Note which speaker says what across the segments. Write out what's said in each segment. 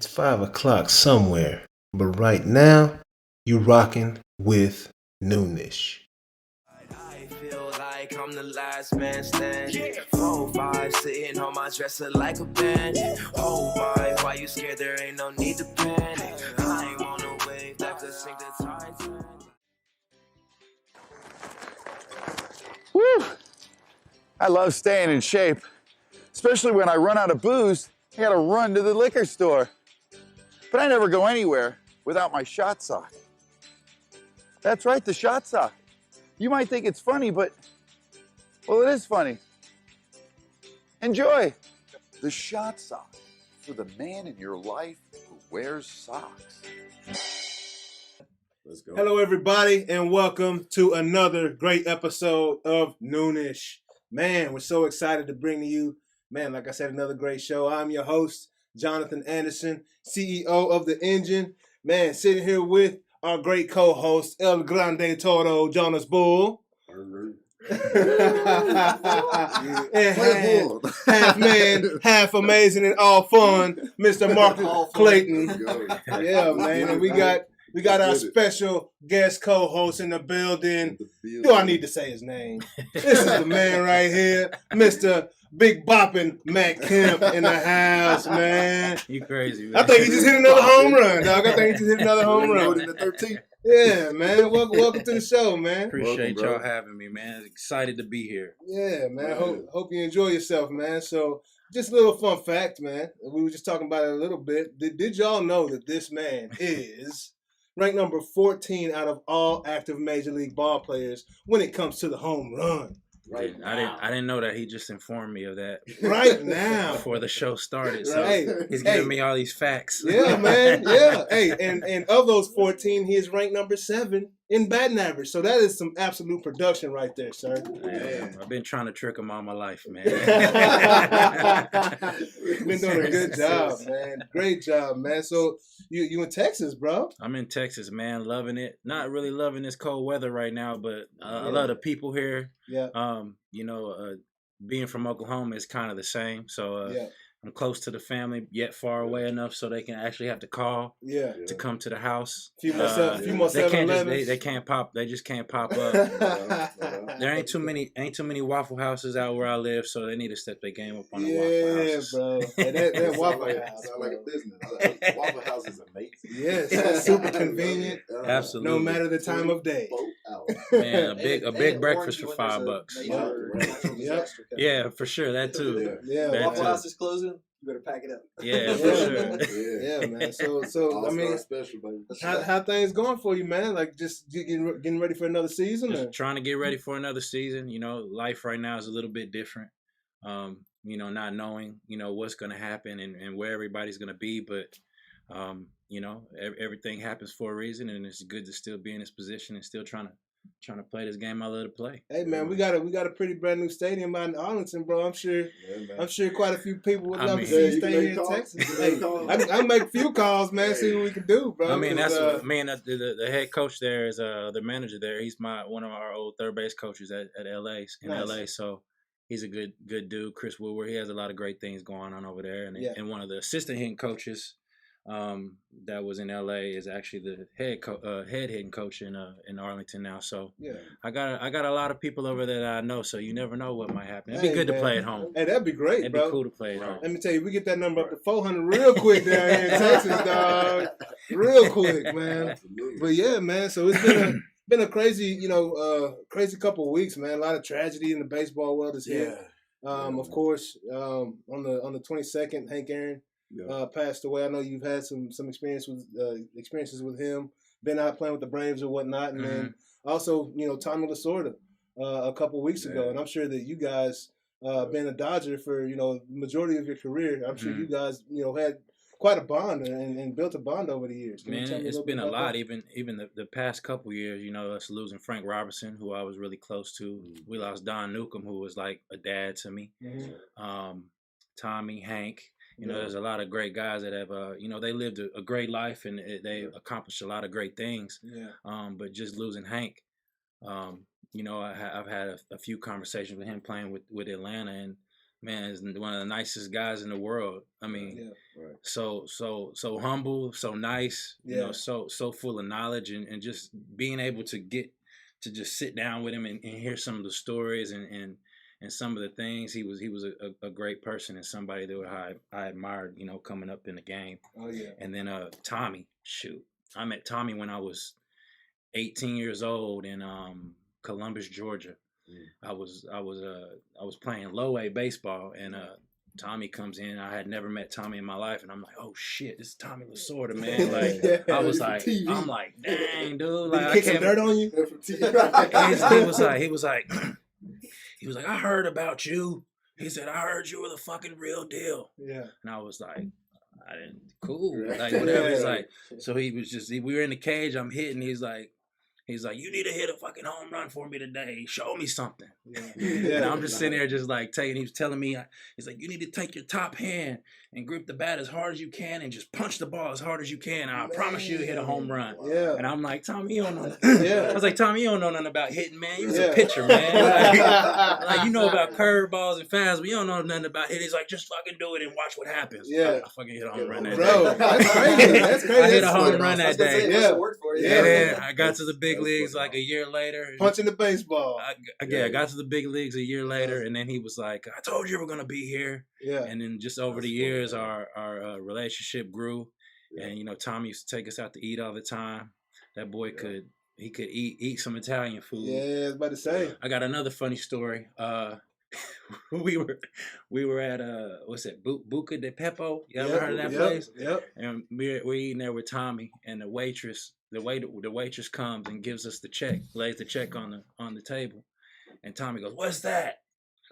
Speaker 1: It's 5 o'clock somewhere, but right now, you rocking with Noonish.
Speaker 2: I feel like I'm the last man standing. 4-5 sitting on my dresser like a bandit. Oh my, why you scared? There ain't no need to panic. I ain't on a wave that could sink the Titanic.
Speaker 3: Woo! I love staying in shape, especially when I run out of booze. I gotta run to the liquor store. But I never go anywhere without my shot sock. That's right, the shot sock. You might think it's funny, but, well, it is funny. Enjoy. The shot sock for the man in your life who wears socks.
Speaker 1: Let's go. Hello, everybody, and welcome to another great episode of Noonish. Man, we're so excited to bring to you, like I said, another great show. I'm your host, Jonathan Anderson, CEO of The Engine. Man, sitting here with our great co-host, El Grande Toro, Jonas Bull. And half man, half amazing and all fun, Mr. Marcus Clayton. Yeah, man, and we got our special guest co-host in the building. Do I need to say his name? This is the man right here, Mr. Big Boppin' Matt Kemp in the house, man.
Speaker 4: You crazy, man.
Speaker 1: I think he just hit another home run, dog. I think he just hit another home run.
Speaker 5: In the 13th.
Speaker 1: Yeah, man. Welcome to the show, man.
Speaker 4: Appreciate y'all having me, man. Excited to be here.
Speaker 1: Yeah, man. Hope you enjoy yourself, man. So, just a little fun fact, man. We were just talking about it a little bit. Did y'all know that this man is ranked number 14 out of all active Major League ball players when it comes to the home run?
Speaker 4: Right. I didn't know that. He just informed me of that
Speaker 1: right now
Speaker 4: before the show started. So
Speaker 1: right.
Speaker 4: He's giving me all these facts.
Speaker 1: Yeah, man. Yeah. Hey, and of those 14, he is ranked number 7 in batting average. So that is some absolute production right there, sir.
Speaker 4: Man, I've been trying to trick him all my life, man.
Speaker 1: You've been doing a good job, man. Great job, man. So you in Texas, bro?
Speaker 4: I'm in Texas, man. Loving it. Not really loving this cold weather right now, but I love the people here.
Speaker 1: Yeah.
Speaker 4: Being from Oklahoma is kind of the same. So I'm close to the family, yet far away enough so they can actually have to call to come to the house.
Speaker 1: Few more 7-Elevens.
Speaker 4: They can't pop. They just can't pop up. There ain't too many Waffle Houses out where I live, so they need to step their game up on the Waffle Houses.
Speaker 1: Yeah, bro. And that Waffle House
Speaker 5: sounds like a business. Waffle House is amazing.
Speaker 1: Yes, that's super convenient.
Speaker 4: Absolutely.
Speaker 1: No matter the time of day.
Speaker 4: Man, a big breakfast for $5.
Speaker 1: Yep.
Speaker 4: Yeah, for sure. That too.
Speaker 1: Yeah.
Speaker 6: Waffle House is closing. You better pack it up.
Speaker 4: Yeah, for sure.
Speaker 1: Yeah, man. So I mean,
Speaker 5: special, baby.
Speaker 1: How things going for you, man? Like just getting ready for another season?
Speaker 4: Just trying to get ready for another season. You know, life right now is a little bit different. Not knowing, what's going to happen and where everybody's going to be. But, everything happens for a reason, and it's good to still be in this position and still trying to play this game I love to play.
Speaker 1: Hey man, we got a pretty brand new stadium out in Arlington, bro. I'm sure quite a few people would love to see you stay here in Texas. Hey, I make a few calls, man. See what we can do, bro.
Speaker 4: I mean, the head coach there is the manager there. He's one of our old third base coaches at LA LA. So he's a good dude. Chris Woodward. He has a lot of great things going on over there, and one of the assistant hitting coaches that was in LA is actually the head hitting coach in Arlington now. So I got a lot of people over there that I know. So you never know what might happen. It'd be good to play at home.
Speaker 1: Hey, that'd be great,
Speaker 4: It'd
Speaker 1: bro.
Speaker 4: be cool to play at home.
Speaker 1: Let me tell you, we get that number up to 400 real quick down here in Texas, dog. Real quick, man.
Speaker 5: Absolutely.
Speaker 1: But yeah, man. So it's been a crazy, crazy couple of weeks, man. A lot of tragedy in the baseball world is here. Of course, on the 22nd, Hank Aaron passed away. I know you've had some experiences with him, been out playing with the Braves or whatnot, and then also Tommy LaSorda a couple of weeks ago. And I'm sure that you guys been a Dodger for the majority of your career. I'm sure you guys had quite a bond and built a bond over the years.
Speaker 4: Man, it's been a lot. Even the past couple years, us losing Frank Robertson, who I was really close to. We lost Don Newcomb, who was like a dad to me. Tommy, Hank. There's a lot of great guys that have, they lived a great life and they accomplished a lot of great things. But just losing Hank, I've had a few conversations with him playing with Atlanta, and man is one of the nicest guys in the world. I mean, so humble, so nice, you know, so full of knowledge, and just being able to get to just sit down with him and hear some of the stories and some of the things. He was a great person and somebody that I admired, you know, coming up in the game.
Speaker 1: Oh yeah.
Speaker 4: And then Tommy, shoot, I met Tommy when I was 18 years old in Columbus, Georgia. I was playing low A baseball, and Tommy comes in. I had never met Tommy in my life, and I'm like, oh shit, this is Tommy LaSorda, man. Like I was like, I'm like, dang, dude, like
Speaker 1: I can't. Some dirt on you.
Speaker 4: he was like, I heard about you. He said, I heard you were the fucking real deal.
Speaker 1: Yeah.
Speaker 4: And I was like, I didn't, cool, like whatever. He's like, so he was just, we were in the cage. I'm hitting. He's like, you need to hit a fucking home run for me today. Show me something. Yeah. And I'm just sitting there just like taking, he was telling me, he's like, you need to take your top hand and grip the bat as hard as you can and just punch the ball as hard as you can. And I promise you hit a home run.
Speaker 1: Yeah.
Speaker 4: And I'm like, Tommy, you don't know nothing. I was like, Tommy, you don't know nothing about hitting, man. You was a pitcher, man. Like, you know about curveballs and fastballs, but you don't know nothing about hitting. He's like, just fucking do it and watch what happens.
Speaker 1: Yeah.
Speaker 4: I fucking hit a home run that
Speaker 1: day. That's crazy. That's crazy.
Speaker 4: I hit a home run that day.
Speaker 1: Yeah.
Speaker 4: And then I got to the big leagues like a year later.
Speaker 1: Punching the baseball.
Speaker 4: I got to the big leagues a year later, and then he was like, I told you we're going to be here. Yeah. And then just over the years, our relationship grew. Yeah. And, you know, Tommy used to take us out to eat all the time. That boy could eat some Italian food.
Speaker 1: Yeah, I was about to say.
Speaker 4: I got another funny story. We were at what's that, Buca de Pepo? You ever heard of that place?
Speaker 1: Yep.
Speaker 4: And we're eating there with Tommy, and the waitress comes and gives us the check, lays the check on the table, and Tommy goes, "What's that?"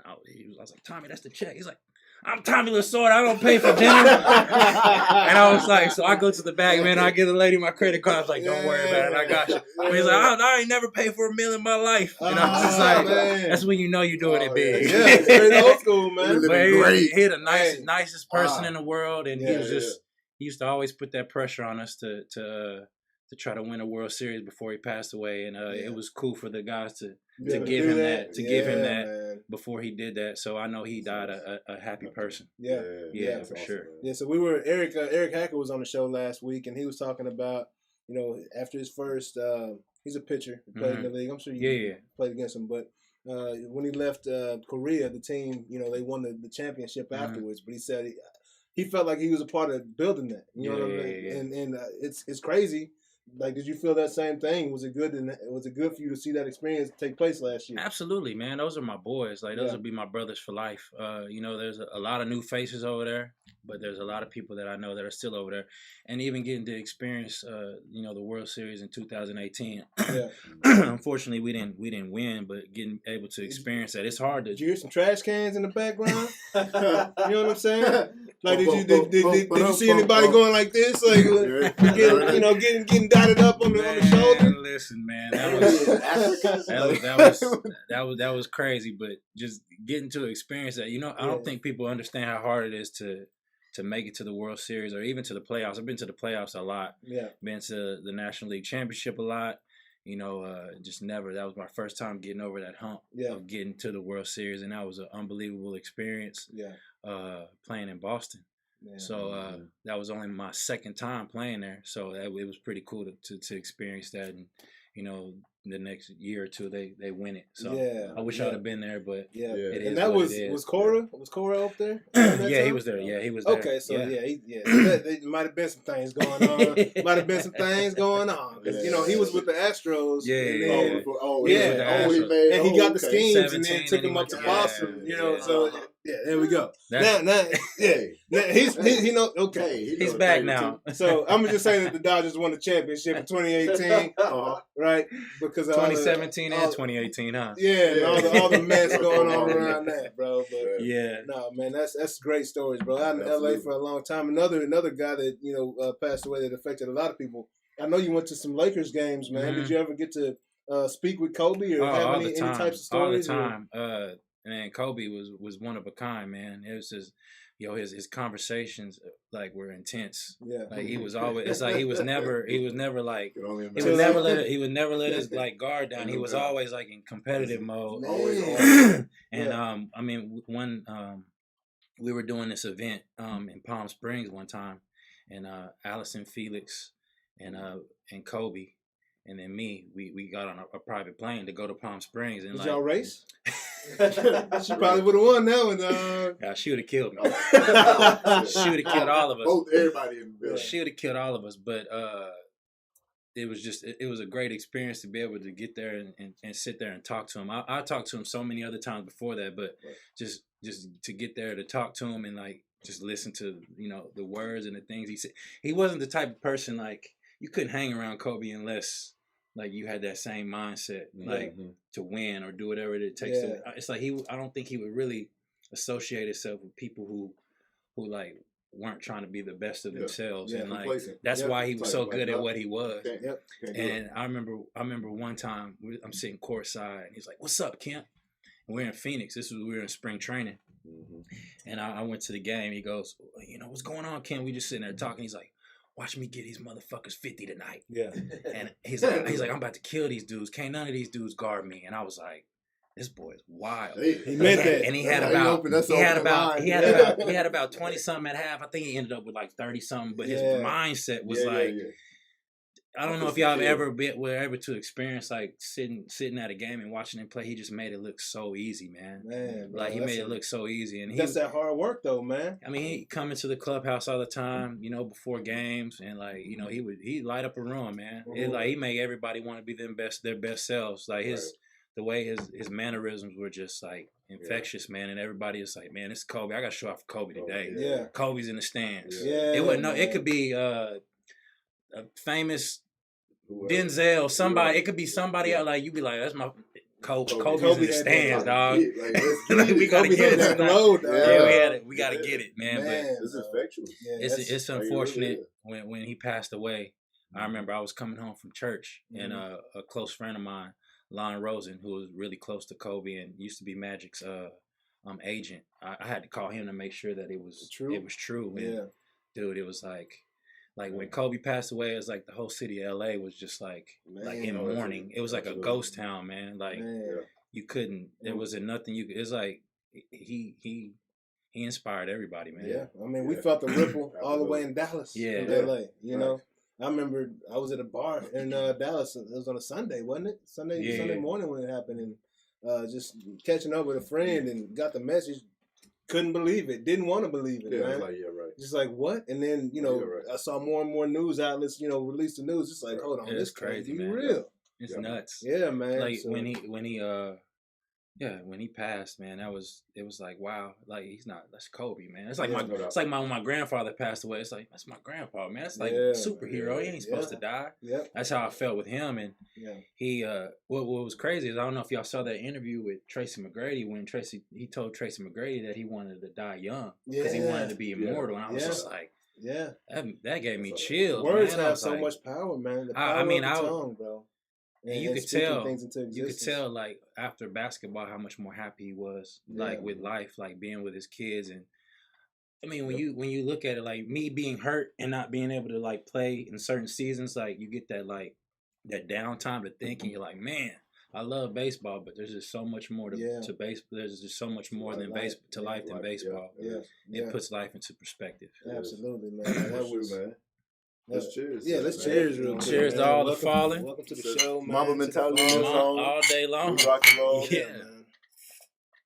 Speaker 4: I was like, "Tommy, that's the check." He's like, "I'm Tommy LaSorda. I don't pay for dinner." And I was like, so I go to the back, man. I give the lady my credit card. I was like, "Don't worry about it. I got you." And he's like, I ain't never paid for a meal in my life. And I was just like, that's when you know you're doing it big.
Speaker 1: Yeah, it's very old school, man.
Speaker 4: But he the nicest person in the world, and he was just he used to always put that pressure on us to try to win a World Series before he passed away, and it was cool for the guys to give him that before he did that. So I know he died a happy person. Yeah, for sure.
Speaker 1: Yeah, so Eric Hacker was on the show last week, and he was talking about, you know, after his first, he's a pitcher, he played in the league. I'm sure you played against him, but when he left Korea, the team, you know, they won the championship afterwards. But he said he felt like he was a part of building that. You know what I mean? And it's crazy. Like, did you feel that same thing? Was it good for you to see that experience take place last year?
Speaker 4: Absolutely, man. Those are my boys. Like, those would be my brothers for life. You know, there's a lot of new faces over there, but there's a lot of people that I know that are still over there. And even getting to experience, you know, the World Series in 2018. Unfortunately, we didn't win, but getting able to experience that, it's hard to.
Speaker 1: Did you hear some trash cans in the background? You know what I'm saying? Like, did you see anybody going like this? Like, getting dotted up on the shoulder?
Speaker 4: Listen, man, that was crazy. But just getting to experience that, you know, I don't think people understand how hard it is to make it to the World Series or even to the playoffs. I've been to the playoffs a lot. Yeah, been to the National League Championship a lot. You know, just never. That was my first time getting over that hump of getting to the World Series, and that was an unbelievable experience. Yeah, playing in Boston. Yeah. So that was only my second time playing there. So it was pretty cool to experience that. And, you know, the next year or two they win it. So I wish I'd have been there, but it is.
Speaker 1: And that was Cora? Was Cora up there?
Speaker 4: Yeah, he was there. Yeah, he was there.
Speaker 1: Okay, so there might have been some things going on. Because, you know, he was with the Astros. And he got the schemes and then took him up to Boston. You know, so there we go. He's
Speaker 4: he's back now.
Speaker 1: So I'm gonna just say that the Dodgers won the championship in 2018, right? Because
Speaker 4: 2017 and 2018, huh?
Speaker 1: Yeah, all the mess going on around that, bro. But no, man, that's great stories, bro. Out in LA for a long time. Another guy that, you know, passed away that affected a lot of people. I know you went to some Lakers games, man. Did you ever get to speak with Kobe or have any types of stories?
Speaker 4: All the time. And Kobe was one of a kind, man. It was just, his conversations like were intense. Yeah, like he was always. It's like he would never let his like guard down. He was always like in competitive mode. And I mean, one we were doing this event in Palm Springs one time, and Allison, Felix, and Kobe, and then me, we got on a private plane to go to Palm Springs. And
Speaker 1: did
Speaker 4: like,
Speaker 1: y'all race? She probably would have won that one.
Speaker 4: Yeah, she would have killed me. She would have killed all of us.
Speaker 5: Both everybody in the building.
Speaker 4: She would have killed all of us, but it was just it was a great experience to be able to get there and sit there and talk to him. I talked to him so many other times before that, but just to get there to talk to him and like just listen to, you know, the words and the things he said. He wasn't the type of person like you couldn't hang around Kobe unless like you had that same mindset, like to win or do whatever it takes to. It's like I don't think he would really associate himself with people who like weren't trying to be the best of themselves, and like that's why he was so good at what he was. And I remember one time I'm sitting courtside, and he's like, "What's up, Kemp?" And we're in Phoenix. We were in spring training, and I went to the game. He goes, "You know what's going on, Kemp?" We just sitting there talking. He's like, "Watch me get these motherfuckers 50 tonight." Yeah. And he's like, "I'm about to kill these dudes. Can't none of these dudes guard me." And I was like, this boy is wild. He meant that. And he had about 20 something at half. I think he ended up with like 30 something, but his mindset was I don't know if y'all have ever were able to experience like sitting at a game and watching him play. He just made it look so easy, man. Bro, like he made it look so easy, and
Speaker 1: that's that hard work though, man.
Speaker 4: I mean, he come into the clubhouse all the time, you know, before games, and like, you know, he'd light up a room, man. It, like he made everybody want to be their best selves. Like the way his mannerisms were just like infectious, man, and everybody is like, man, it's Kobe. I got to show off for Kobe today. Yeah, Kobe's in the stands. Yeah, it wasn't it could be a famous Denzel, somebody. It could be somebody else. Like you be like, that's my Kobe's in the stands, dog. Like, we gotta get it. We gotta get it, man. But
Speaker 5: it's infectious.
Speaker 4: It's unfortunate when he passed away. I remember I was coming home from church, and a close friend of mine, Lon Rosen, who was really close to Kobe and used to be Magic's agent. I had to call him to make sure that it was true. It was true. And, dude, it was like when Kobe passed away, it was like the whole city of LA was just like in mourning. It was like a ghost town, man. Like you couldn't. There wasn't nothing you could. It's like he inspired everybody, man.
Speaker 1: Yeah, I mean, we felt the ripple all the way in Dallas, in LA. You know. I remember I was at a bar in Dallas. It was on a Sunday, wasn't it? Sunday morning when it happened, and just catching up with a friend and got the message. Couldn't believe it. Didn't want to believe it, man.
Speaker 5: Like, right.
Speaker 1: Just like, what? And then, you know, I saw more and more news outlets, you know, release the news. It's like, hold on, this crazy, man. Real.
Speaker 4: It's nuts.
Speaker 1: Yeah, man.
Speaker 4: Like when he passed, man, it was like, wow, like that's Kobe, man. It's like when my grandfather passed away. It's like, that's my grandpa, man. It's like superhero. He ain't supposed to die. Yeah. That's how I felt with him. And he what was crazy is I don't know if y'all saw that interview with Tracy McGrady when he told Tracy McGrady that he wanted to die young because he wanted to be immortal. And I was just like, that gave me chills.
Speaker 1: Words
Speaker 4: man.
Speaker 1: have so much power, man. The power of the tongue, bro.
Speaker 4: And you could tell like after basketball how much more happy he was like with life, like being with his kids. And I mean when you look at it, like me being hurt and not being able to like play in certain seasons, like you get that like that downtime to think, and you're like, man, I love baseball, but there's just so much more to baseball. There's just so much more than life than baseball. It puts life into perspective.
Speaker 1: Absolutely, man.
Speaker 5: That was, man. Let's cheers.
Speaker 1: Yeah, let's cheers real quick.
Speaker 4: Cheers to all the fallen.
Speaker 1: Welcome to the show, man.
Speaker 5: Mamba mentality
Speaker 4: all day long.
Speaker 5: Rock and roll.
Speaker 1: Yeah,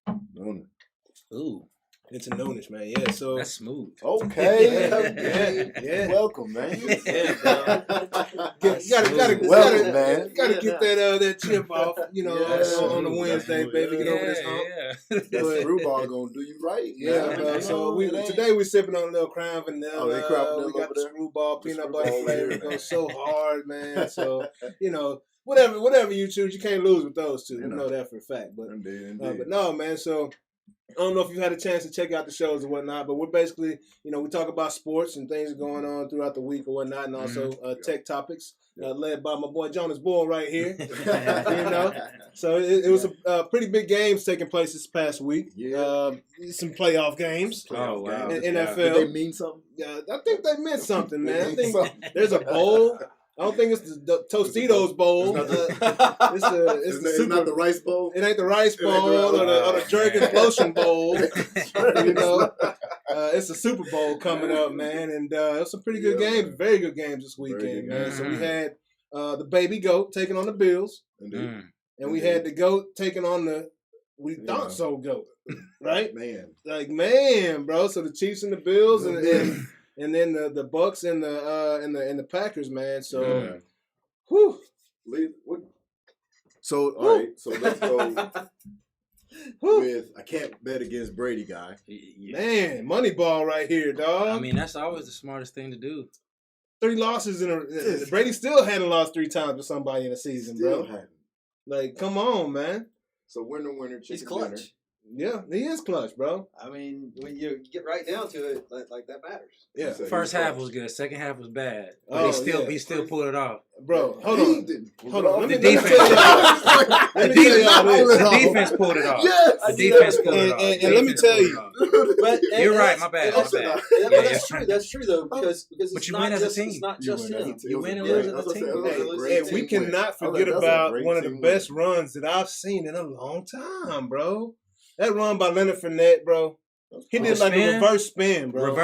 Speaker 1: man.
Speaker 5: Noonish.
Speaker 4: Ooh.
Speaker 1: It's a Noonish, man. Yeah, so
Speaker 4: that's smooth.
Speaker 5: Okay. Yeah. Welcome, man.
Speaker 1: Yeah, bro.
Speaker 5: Welcome, man.
Speaker 1: Gotta get that chip off, you know, on the Wednesday, baby. Get over this hump.
Speaker 5: That screwball gonna do you right.
Speaker 1: Yeah, bro. So today we're sipping on a little Crown Vanilla. We got the screwball peanut butter flavor. It goes so hard, man. So, you know, whatever you choose, you can't lose with those two. You know that for a fact. But but no, man. So I don't know if you had a chance to check out the shows or whatnot, but we're basically, you know, we talk about sports and things going on throughout the week or whatnot, and also tech topics led by my boy Jonas Bull right here. You know, so it was a pretty big games taking place this past week. Some playoff games.
Speaker 4: Oh wow!
Speaker 1: In NFL.
Speaker 5: Did they mean something?
Speaker 1: Yeah, I think they meant something, man. I think there's a bowl. I don't think it's the Tostitos bowl.
Speaker 5: It's not the rice bowl.
Speaker 1: It ain't the rice bowl or the jerk explosion bowl. You know, it's a Super Bowl coming up, man, and it's some pretty good games,
Speaker 5: man.
Speaker 1: very good games this weekend, man. So we had the baby goat taking on the Bills, and we had the goat taking on the thought so goat, right? Man, bro. So the Chiefs and the Bills, and then the Bucks and the Packers, man. So, whew.
Speaker 5: So all right, so let's go with I can't bet against Brady guy.
Speaker 1: Man, money ball right here, dog.
Speaker 4: I mean, that's always the smartest thing to do.
Speaker 1: 3 losses in a Brady still hadn't lost 3 times to somebody in a season, bro. Like, come on, man.
Speaker 5: So winner, chicken
Speaker 6: He's clutch.
Speaker 5: dinner.
Speaker 1: Yeah, he is clutch, bro.
Speaker 6: I mean, when you get right down to it, like that matters.
Speaker 1: Yeah.
Speaker 4: First half was good. Second half was bad. But he still pulled it off.
Speaker 1: Bro, hold on. Let me
Speaker 4: defense. The defense pulled it off.
Speaker 5: Yes.
Speaker 4: The defense pulled it off.
Speaker 1: And let me tell you.
Speaker 6: But
Speaker 4: You're right. My bad.
Speaker 6: That's true. That's true though, because
Speaker 4: but you win as a team.
Speaker 6: It's not just him.
Speaker 4: You win and lose as a team.
Speaker 1: And we cannot forget about one of the best runs that I've seen in a long time, bro. That run by Leonard Fournette, bro. He did like a reverse spin, bro.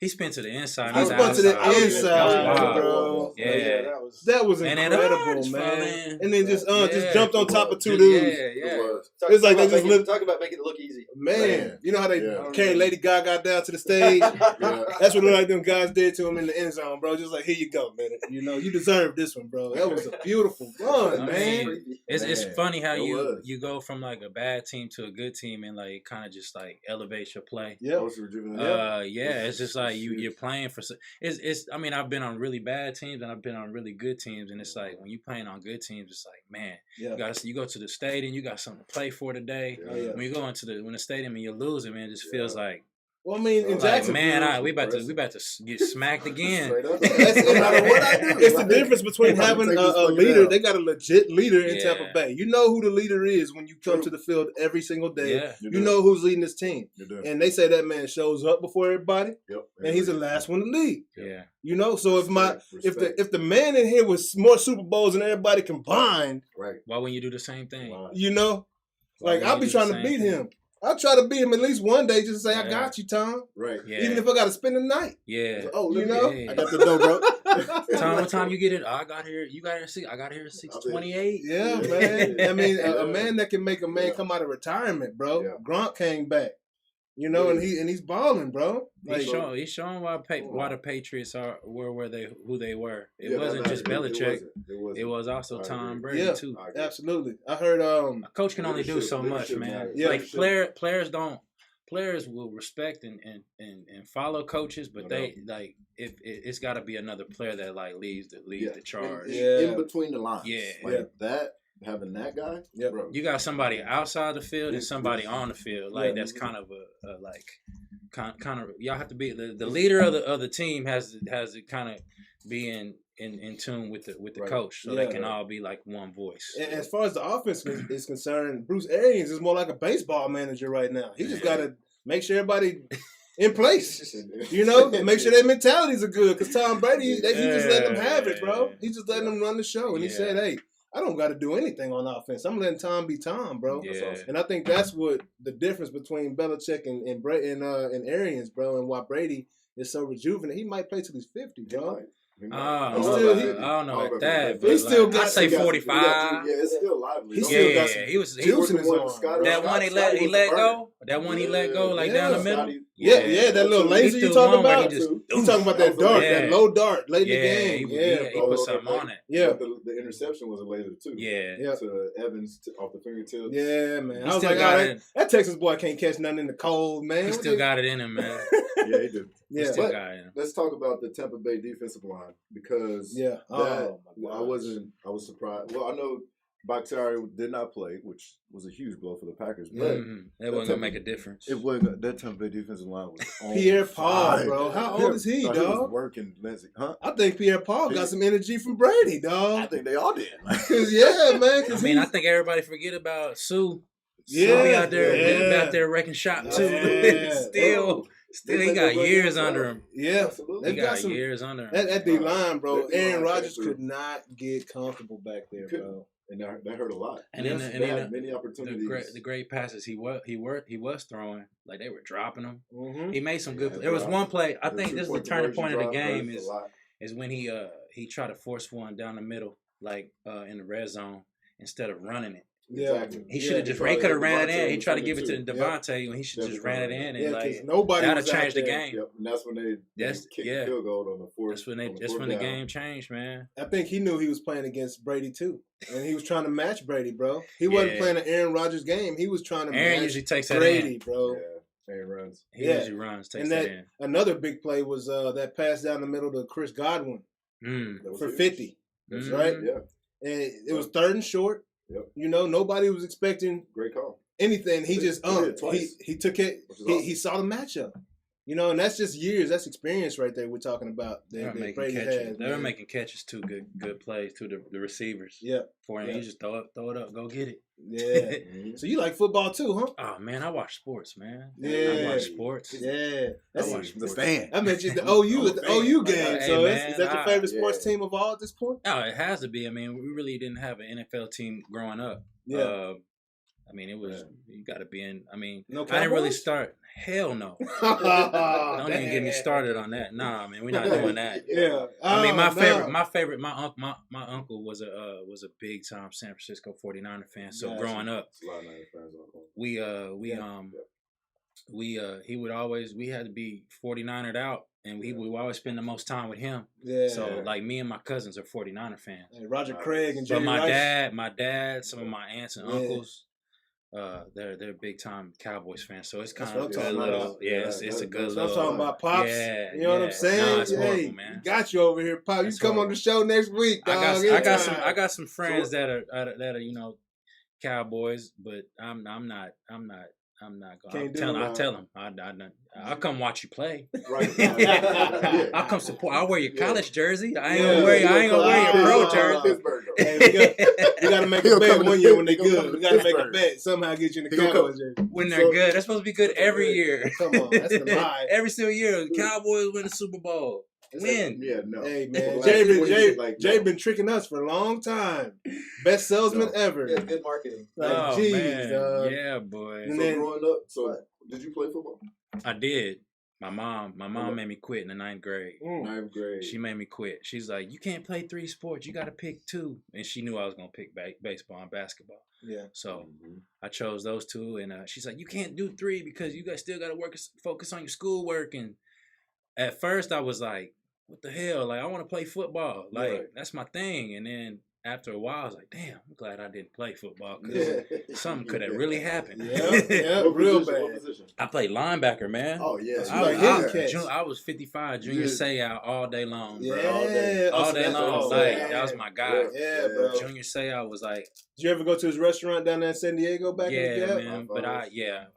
Speaker 4: He spun to the inside.
Speaker 1: He spun to the inside, bro.
Speaker 4: Yeah,
Speaker 1: that was incredible, man. And then just jumped on top of 2 dudes. It's like they just
Speaker 6: talk about making it look easy.
Speaker 1: Man, you know how they carried Lady Gaga down to the stage? That's what like them guys did to him in the end zone, bro. Just like, here you go, man. You know, you deserve this one, bro. That was a beautiful run, man.
Speaker 4: It's funny how you go from like a bad team to a good team and like kind of just like elevate your play. It's just like you're playing for. It's. I mean, I've been on really bad teams and I've been on really good teams, and it's like when you playing on good teams, it's like, man, you go to the stadium, you got something to play for today. When you go into the stadium and you're losing, man, it just feels like.
Speaker 1: Well, I mean, in Jacksonville,
Speaker 4: man, we about to get smacked again.
Speaker 1: No matter what I do, it's the difference between having a leader. They got a legit leader in Tampa Bay. You know who the leader is when you come to the field every single day. Yeah. You know who's leading this team. And they say that man shows up before everybody, and he's the last one to lead.
Speaker 4: Yeah.
Speaker 1: You know, so if the man in here was more Super Bowls than everybody combined,
Speaker 4: why wouldn't you do the same thing?
Speaker 1: You know, like I'll be trying to beat him. I'll try to beat him at least one day just to say, I got you, Tom.
Speaker 5: Right.
Speaker 4: Yeah.
Speaker 1: Even if I got to spend the night.
Speaker 4: Yeah.
Speaker 1: Oh, you know?
Speaker 5: I got the dough, bro.
Speaker 4: Tom, what time you get it? I got here. You got here. I got here at 6:28.
Speaker 1: Yeah, man. I mean, a man that can make a man come out of retirement, bro. Yeah. Gronk came back. You know, and he's balling, bro. Like,
Speaker 4: he's showing why the Patriots were who they were. It wasn't just Belichick. It was also Tom Brady too.
Speaker 1: Absolutely. I heard
Speaker 4: a coach can only do so much, man. Yeah, like players will respect and follow coaches, but it's got to be another player that like leads the charge.
Speaker 5: In between the lines.
Speaker 4: Yeah.
Speaker 5: Having that guy, bro.
Speaker 4: You got somebody outside the field and somebody on the field. Like that's kind of kind of y'all have to be the leader of the team has to kind of be in tune with the coach, so they can all be like one voice.
Speaker 1: And as far as the offense is concerned, Bruce Arians is more like a baseball manager right now. He just got to make sure everybody in place, you know, make sure their mentalities are good. Because Tom Brady, he just let them have it, bro. He just letting them run the show, and he said, "Hey, I don't got to do anything on offense. I'm letting Tom be Tom, bro."
Speaker 4: Yeah.
Speaker 1: And I think that's what the difference between Belichick and Arians, bro, and why Brady is so rejuvenated. He might play till he's 50, bro.
Speaker 4: I don't know about that. But
Speaker 1: he still got.
Speaker 4: I say 45.
Speaker 5: Yeah, it's still lively.
Speaker 1: He still got some
Speaker 4: juice in his arm. That one he let go. That one he let go, like down the middle.
Speaker 1: Yeah, that little laser you talking about. You talking about that dart, that low dart late in the game.
Speaker 4: He put something on it.
Speaker 1: Yeah,
Speaker 5: the interception was a laser too.
Speaker 4: Yeah,
Speaker 5: to Evans off the fingertips.
Speaker 1: Yeah, man. I was like, that Texas boy can't catch nothing in the cold, man.
Speaker 4: He still got it in him, man.
Speaker 5: Yeah, he did.
Speaker 1: Yeah,
Speaker 4: still got it in him.
Speaker 5: Let's talk about the Tampa Bay defensive line because I was surprised. Well, I know Bakhtiari did not play, which was a huge blow for the Packers. But
Speaker 4: it wasn't gonna make a difference.
Speaker 5: It wasn't. That Tampa Bay defensive line was on
Speaker 1: Pierre Paul, bro. How old is he, dog?
Speaker 5: He was working, huh?
Speaker 1: I think Pierre Paul got some energy from Brady, dog.
Speaker 5: I think they all did.
Speaker 1: Man.
Speaker 4: I think everybody forget about Sue. Sue out there wrecking shop too. Still, he got years under him.
Speaker 1: Yeah,
Speaker 4: he got years under him.
Speaker 1: That D line, bro. Aaron Rodgers could not get comfortable back there, bro.
Speaker 5: And that hurt a lot.
Speaker 4: And
Speaker 5: then many opportunities.
Speaker 4: The great passes he was throwing, like they were dropping them.
Speaker 1: Mm-hmm.
Speaker 4: He made some good. There was one play. I think this is the turning point of the game. Is when he tried to force one down the middle, like in the red zone, instead of running it.
Speaker 1: Yeah,
Speaker 5: exactly.
Speaker 4: He should have just. He could have ran it in. He tried to give it to Devontae, and he should just ran it in, and like
Speaker 1: nobody
Speaker 4: that'd have changed the game.
Speaker 5: Yep. And that's when they kicked the field goal on the fourth.
Speaker 4: That's when the game changed, man.
Speaker 1: I think he knew he was playing against Brady too, and he was trying to match Brady, bro. He wasn't playing an Aaron Rodgers game. He was trying to match
Speaker 4: usually takes that
Speaker 1: Brady,
Speaker 4: in.
Speaker 1: bro.
Speaker 5: Yeah, Aaron runs.
Speaker 4: He usually runs, takes that in.
Speaker 1: Another big play was that pass down the middle to Chris Godwin for 50. That's right.
Speaker 5: Yeah,
Speaker 1: and it was 3rd and short.
Speaker 5: Yep.
Speaker 1: You know, nobody was expecting
Speaker 5: great call.
Speaker 1: Anything. He just he took it. He saw the matchup. You know, and that's just years. That's experience right there. We're talking about.
Speaker 4: They were making catches too. Good plays to the receivers.
Speaker 1: Yeah.
Speaker 4: For him, you just throw it up, go get it.
Speaker 1: Yeah. So you like football too, huh?
Speaker 4: Oh man, I watch sports, man.
Speaker 1: Yeah.
Speaker 4: I watch sports.
Speaker 1: Yeah.
Speaker 3: I watch the fan.
Speaker 1: I mentioned the OU game. So is that your favorite sports team of all at this point?
Speaker 4: No, it has to be. I mean, we really didn't have an NFL team growing up.
Speaker 1: Yeah.
Speaker 4: I mean, it was you got to be in. I mean,
Speaker 1: no
Speaker 4: I didn't really start. Hell no! Don't even get me started on that. Nah, man, we're not doing that.
Speaker 1: Yeah,
Speaker 4: I mean, my uncle was a big time San Francisco 49er fan. So growing up, he would always we had to be 49ered out. And we would always spend the most time with him. Yeah. So like me and my cousins are 49er fans.
Speaker 1: Hey, Roger Craig and
Speaker 4: Jerry Rice. My dad, some of my aunts and uncles, they're big time Cowboys fans. So it's kind of a good little, it's a good little.
Speaker 1: I'm talking about Pops.
Speaker 4: Yeah,
Speaker 1: you know what I'm saying?
Speaker 4: Nah, it's horrible, man.
Speaker 1: Got you over here, Pop. You come on the show next week, dog.
Speaker 4: I got some friends that are Cowboys, but I'm not going. I'll tell them. I'll come watch you play. Right. I'll come support. I'll wear your college jersey. I ain't gonna wear your pro jersey.
Speaker 1: Hey, we gotta make a bet one year when they're good. We gotta make a bet. Somehow get you in the Cowboys jersey.
Speaker 4: When they're good. They're supposed to be good every year.
Speaker 1: Come on, that's the lie.
Speaker 4: Every single year, Cowboys win the Super Bowl. Win.
Speaker 5: Yeah, no.
Speaker 1: Hey man, Jay been tricking us for a long time. Best salesman ever.
Speaker 6: Yeah, good marketing.
Speaker 1: Like,
Speaker 4: man. Yeah, boy.
Speaker 5: So growing up, did you play football?
Speaker 4: I did. My mom made me quit in the 9th grade.
Speaker 5: 9th grade.
Speaker 4: She made me quit. She's like, you can't play 3 sports. You got to pick 2. And she knew I was going to pick baseball and basketball.
Speaker 1: Yeah.
Speaker 4: So I chose those 2. And she's like, you can't do 3 because you guys still got to focus on your schoolwork. And at first I was like, what the hell? Like, I want to play football. Like, that's my thing. And then after a while, I was like, damn, I'm glad I didn't play football because something could have really happened.
Speaker 1: Yeah, real bad.
Speaker 4: I played linebacker, man.
Speaker 5: Oh, yeah.
Speaker 4: I was 55, Junior Seau all day long, bro.
Speaker 1: Yeah.
Speaker 4: All day long. That was my guy.
Speaker 1: Yeah, bro.
Speaker 4: Junior Seau was like...
Speaker 1: Did you ever go to his restaurant down there in San Diego back in the Gap?
Speaker 4: Man. But I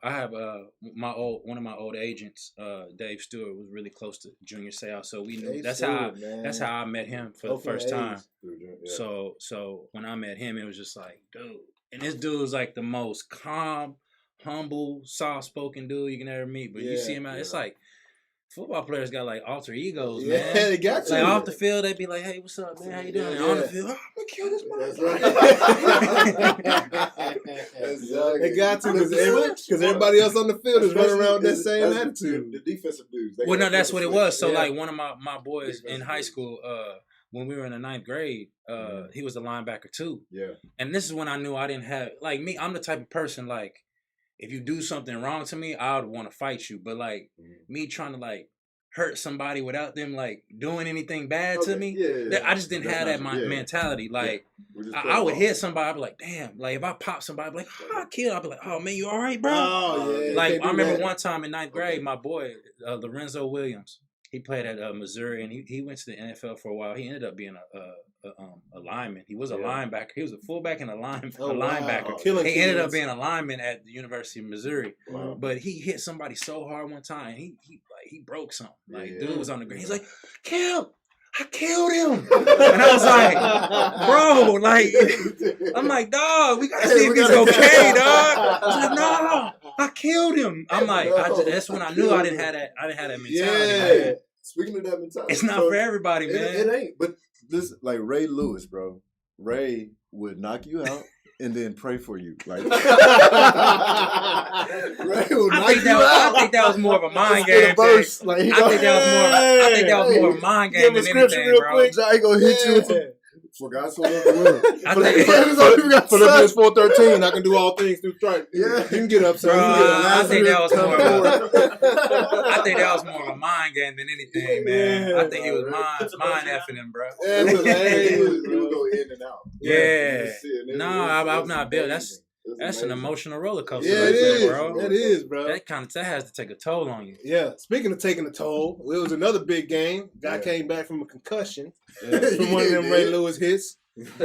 Speaker 4: have one of my old agents, Dave Stewart, was really close to Junior Seau, so we knew that's how I met him for the first time. Yeah. So when I met him, it was just like, dude, and this dude was like the most calm, humble, soft-spoken dude you can ever meet. But you see him out, it's like football players got like alter egos, man.
Speaker 1: Yeah, they got you.
Speaker 4: Like off the field, they'd be like, "Hey, what's up, man? How you doing?" And on the field, I'm gonna kill this
Speaker 1: motherfucker. They got to because everybody else on the field is running around with that same attitude.
Speaker 5: The defensive dudes.
Speaker 4: Well, no, that's what it was. So like one of my boys in high school, when we were in the 9th grade, he was a linebacker too.
Speaker 5: Yeah. And
Speaker 4: this is when I knew I didn't have like me. I'm the type of person like, if you do something wrong to me, I would want to fight you. But like me trying to like hurt somebody without them like doing anything bad to me, I just didn't have that mentality. Like I would hit somebody, I'd be like, damn. Like if I pop somebody, I'd be like, I kill. I'd be like, oh man, you all right, bro?
Speaker 1: Oh yeah.
Speaker 4: Like I remember one time in 9th grade, my boy Lorenzo Williams, he played at Missouri, and he went to the NFL for a while. He ended up being a lineman. He was a linebacker. He was a fullback and a linebacker.
Speaker 1: Wow.
Speaker 4: He ended up being a lineman at the University of Missouri. Wow. But he hit somebody so hard one time, he broke something. Like dude was on the ground. He's like, Kemp, I killed him. And I was like, bro, like, I'm like, dog, we gotta see if he's okay, dog. I was like, no. I killed him. I'm like, that's when I knew I didn't have that mentality.
Speaker 5: Yeah.
Speaker 4: Man.
Speaker 5: Speaking of that mentality,
Speaker 4: it's not for everybody, man.
Speaker 5: It ain't. But this, like Ray Lewis, bro. Ray would knock you out and then pray for you. Like Ray would knock you out.
Speaker 4: I think that was more of a mind game.
Speaker 5: Verse, like,
Speaker 4: I think that was more of a mind game than anything,
Speaker 5: real
Speaker 4: bro.
Speaker 5: Quick, Jai gonna hit you with some. For God so loved the world.
Speaker 1: Philippians 4:13, I can do all things through Christ.
Speaker 5: Yeah,
Speaker 1: you can get up, son.
Speaker 4: I think that was more of a mind game than anything, man. I think he was mind effing him, bro.
Speaker 5: Yeah, he would go in and out.
Speaker 4: Yeah. No, I'm not built. That's an emotional roller coaster.
Speaker 1: Yeah,
Speaker 4: right
Speaker 1: it is,
Speaker 4: there, bro.
Speaker 1: It is, bro.
Speaker 4: That has to take a toll on you.
Speaker 1: Yeah. Speaking of taking a toll, it was another big game. Guy came back from a concussion from one of them Ray Lewis hits.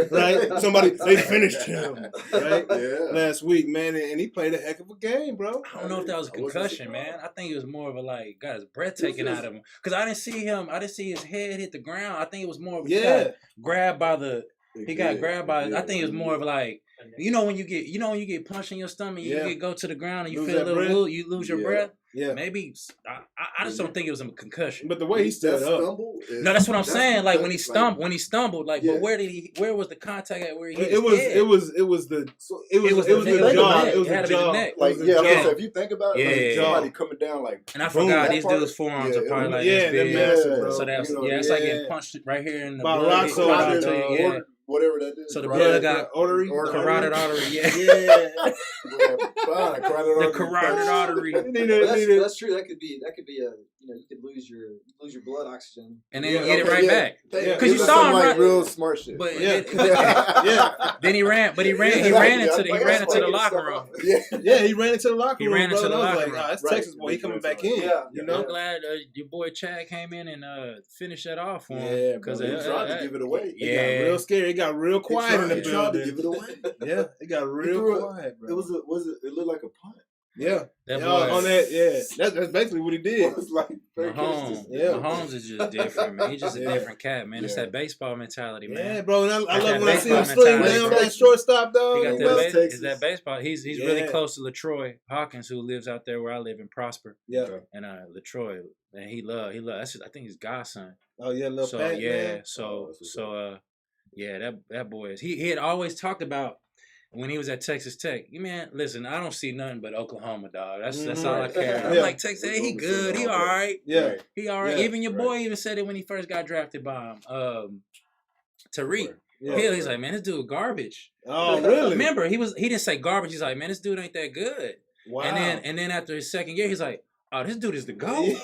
Speaker 1: Right? They finished him. Right? Yeah. Last week, man, and he played a heck of a game, bro.
Speaker 4: I don't know if that was a concussion, man. I think it was more of a got his breath taken out of him. Because I didn't see his head hit the ground. I think it was more of grabbed by the. He got grabbed by. I think it was more of when you get punched in your stomach, you go to the ground and you feel a little, you lose your breath. Yeah, maybe I just don't think it was a concussion.
Speaker 1: But the way he stood up,
Speaker 4: no, that's what I'm saying. Like when he stumbled, but where was the contact at? Where he hit
Speaker 1: it was the jaw. It was the jaw.
Speaker 5: Like so if you think about it, somebody coming down
Speaker 4: and I forgot these dudes' forearms are probably like this big.
Speaker 1: Massive, bro.
Speaker 4: So it's like getting punched right here in the
Speaker 1: blood.
Speaker 5: Whatever that is.
Speaker 4: So the blood got carotid artery. The carotid artery.
Speaker 6: That's true. That could be you could lose your blood oxygen
Speaker 4: and then get it right back. Because you saw him
Speaker 5: like real smart shit.
Speaker 4: But then he ran into the locker room.
Speaker 1: He ran into the locker room. That's Texas boy. He coming back in.
Speaker 4: I'm glad your boy Chad came in and finished that off for him.
Speaker 5: Yeah, because he tried to give it away.
Speaker 1: It got real scary. It got real quiet in the building.
Speaker 5: Tried to give it away.
Speaker 1: Yeah, it got real quiet, bro.
Speaker 5: It looked like a punt.
Speaker 1: Yeah, on that. Yeah, that's basically what he did.
Speaker 5: It was like
Speaker 4: Mahomes is just different, man. He's just a different cat, man. It's that baseball mentality, man.
Speaker 1: Yeah, bro. And I love when I see him sling down that shortstop, dog.
Speaker 4: He got that baseball. He's really close to LaTroy Hawkins, who lives out there where I live in Prosper. Yeah, and LaTroy, man, he love. That's just, I think his godson.
Speaker 1: Oh yeah, little Pat, man.
Speaker 4: That boy is. He had always talked about. When he was at Texas Tech, man, listen, I don't see nothing but Oklahoma, dog. That's all I care. I'm like, Texas, hey, he good. He all right.
Speaker 1: Yeah.
Speaker 4: He all right. Even your boy even said it when he first got drafted by him. Tariq. He's like, man, this dude garbage.
Speaker 1: Oh, really?
Speaker 4: Remember, he didn't say garbage. He's like, man, this dude ain't that good. Wow. And then after his second year, he's like, oh, this dude is the GOAT.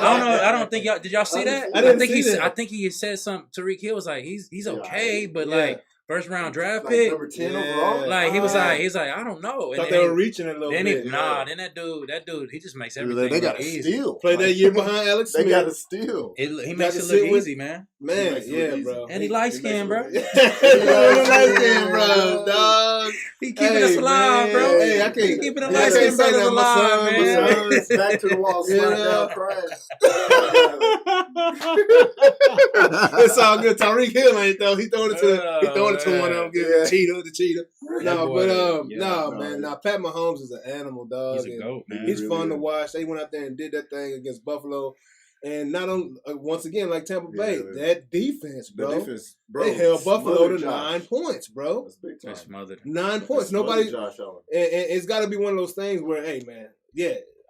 Speaker 4: I don't think y'all, did y'all see that? I think he said something. Tariq Hill was like, he's okay, but first round draft pick,
Speaker 5: number 10 overall.
Speaker 4: Like he's like, I don't know.
Speaker 1: Thought they were reaching a little bit.
Speaker 4: Then that dude, he just makes everything
Speaker 5: they got
Speaker 4: easy.
Speaker 5: Steal.
Speaker 1: Played that year behind Alex Smith.
Speaker 5: They got to steal.
Speaker 4: He makes it look easy, man.
Speaker 1: Man, yeah, bro.
Speaker 4: And he light skinned, bro.
Speaker 1: Light skinned, bro, dog.
Speaker 4: He keeping us alive, bro.
Speaker 1: Hey, I can't
Speaker 4: keeping the light skinned brothers alive, man.
Speaker 5: Back to the wall, slide down, crash.
Speaker 1: It's all good. Tyreek Hill ain't though. He throwing it to one of them. The cheetah. Man. Pat Mahomes is an animal, dog.
Speaker 4: He's a goat, man.
Speaker 1: He's fun to watch. They went out there and did that thing against Buffalo. And not on once again, like Tampa Bay, that defense, bro. They held Buffalo to 9 points, bro.
Speaker 5: That's big time.
Speaker 1: 9 points. Nobody.
Speaker 5: Josh Allen.
Speaker 1: And it's got to be one of those things where, hey, man,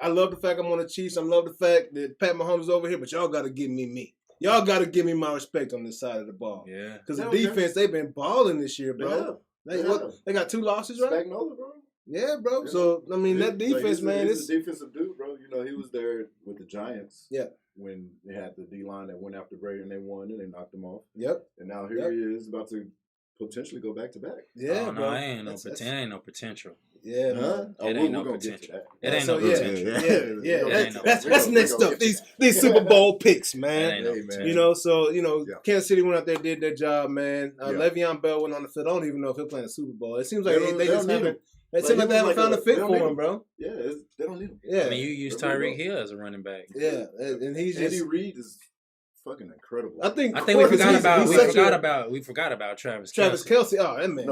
Speaker 1: I love the fact I'm on the Chiefs. I love the fact that Pat Mahomes is over here, but y'all got to give me. Y'all got to give me my respect on this side of the ball.
Speaker 4: Yeah.
Speaker 1: Because the defense, they've been balling this year, bro. They got 2 losses, right?
Speaker 5: Spagnuolo, bro.
Speaker 1: Yeah, bro. Yeah. So, I mean, that defense, man.
Speaker 5: He's a defensive dude, bro. You know, he was there with the Giants.
Speaker 1: Yeah.
Speaker 5: When they had the D-line that went after Brady and they won and they knocked him off.
Speaker 1: Yep.
Speaker 5: And now here he is about to potentially go back to back.
Speaker 1: Yeah,
Speaker 4: bro. No, ain't no potential.
Speaker 1: Yeah,
Speaker 5: man.
Speaker 4: It ain't no potential. It ain't no potential.
Speaker 1: Yeah. That's next up. These Super Bowl picks, man. You know, so Kansas City went out there, did their job, man. Le'Veon Bell went on the field. I don't even know if he'll play in the Super Bowl. It seems like they just haven't. It seems like they haven't found a fit for him, bro.
Speaker 5: Yeah, they don't need him.
Speaker 4: Yeah, I mean, you use Tyreek Hill as a running back.
Speaker 1: Yeah, and he's just
Speaker 5: Andy Reid is fucking incredible.
Speaker 1: I think
Speaker 4: we forgot about Travis
Speaker 1: Kelce. Oh, that man,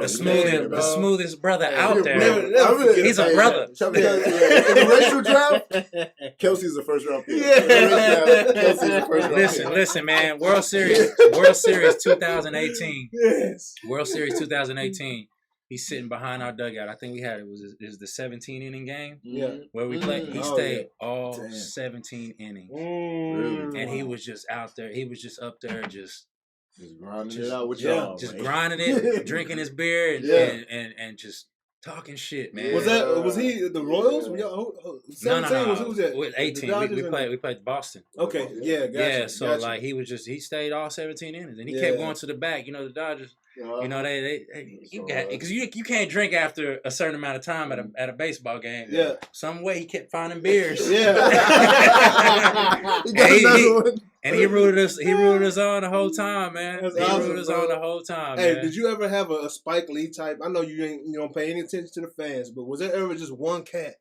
Speaker 4: the smoothest brother out there. He's a brother.
Speaker 5: In the racial draft, Kelce's the first round pick. Kelce's the first round pick.
Speaker 4: Listen, man. World Series 2018.
Speaker 1: Yes.
Speaker 4: World Series 2018. He's sitting behind our dugout. I think it was the 17 inning game.
Speaker 1: Yeah.
Speaker 4: Where we played. He stayed all 17 innings.
Speaker 5: Really?
Speaker 4: And he was just out there. He was just up there just
Speaker 5: grinding it out with y'all.
Speaker 4: Just grinding it, drinking his beer and just talking shit, man.
Speaker 1: Was he the Royals? 17
Speaker 4: No.
Speaker 1: who was that?
Speaker 4: With 18. We played Boston.
Speaker 1: Okay. Yeah, gotcha.
Speaker 4: So like he stayed all 17 innings and he kept going to the back. You know, the Dodgers. You know because you can't drink after a certain amount of time at a baseball game.
Speaker 1: Yeah.
Speaker 4: Some way he kept finding beers.
Speaker 1: Yeah.
Speaker 4: And he rooted us on the whole time, man.
Speaker 1: Rooted us on
Speaker 4: the whole time.
Speaker 1: Hey,
Speaker 4: man.
Speaker 1: did you ever have a Spike Lee type? I know you don't pay any attention to the fans, but was there ever just one cat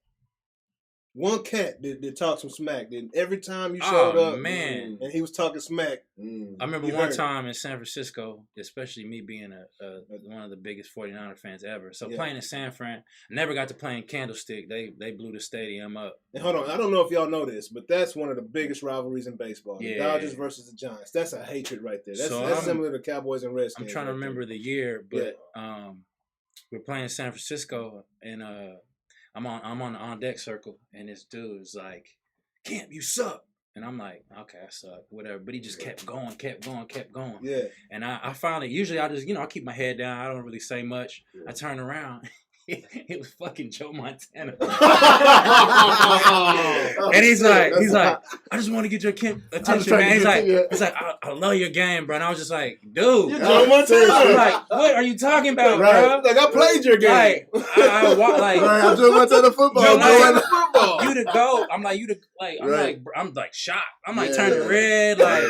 Speaker 1: that talked some smack? That every time you showed up,
Speaker 4: man,
Speaker 1: and he was talking smack.
Speaker 4: I remember one time in San Francisco, especially me being one of the biggest 49er fans ever. So playing in San Fran, I never got to play in Candlestick. They blew the stadium up.
Speaker 1: And hold on, I don't know if y'all know this, but that's one of the biggest rivalries in baseball. The Dodgers versus the Giants. That's a hatred right there. That's similar to Cowboys and Redskins.
Speaker 4: I'm trying to remember the year, but we're playing in San Francisco, and I'm on the on deck circle, and this dude is like, "Kemp, you suck," and I'm like, "Okay, I suck, whatever." But he just kept going.
Speaker 1: Yeah.
Speaker 4: And I finally, usually I just, I keep my head down. I don't really say much. Yeah. I turn around. It was fucking Joe Montana. And he's like, I just want to get your attention, man. He's like, I love your game, bro. And I was just like, dude,
Speaker 1: you're Joe Montana.
Speaker 4: I'm like, what are you talking about, bro?
Speaker 1: Like, I played your game.
Speaker 5: I'm Joe Montana football.
Speaker 4: You the GOAT. I'm like, I'm like shocked. I'm like turning red. Like,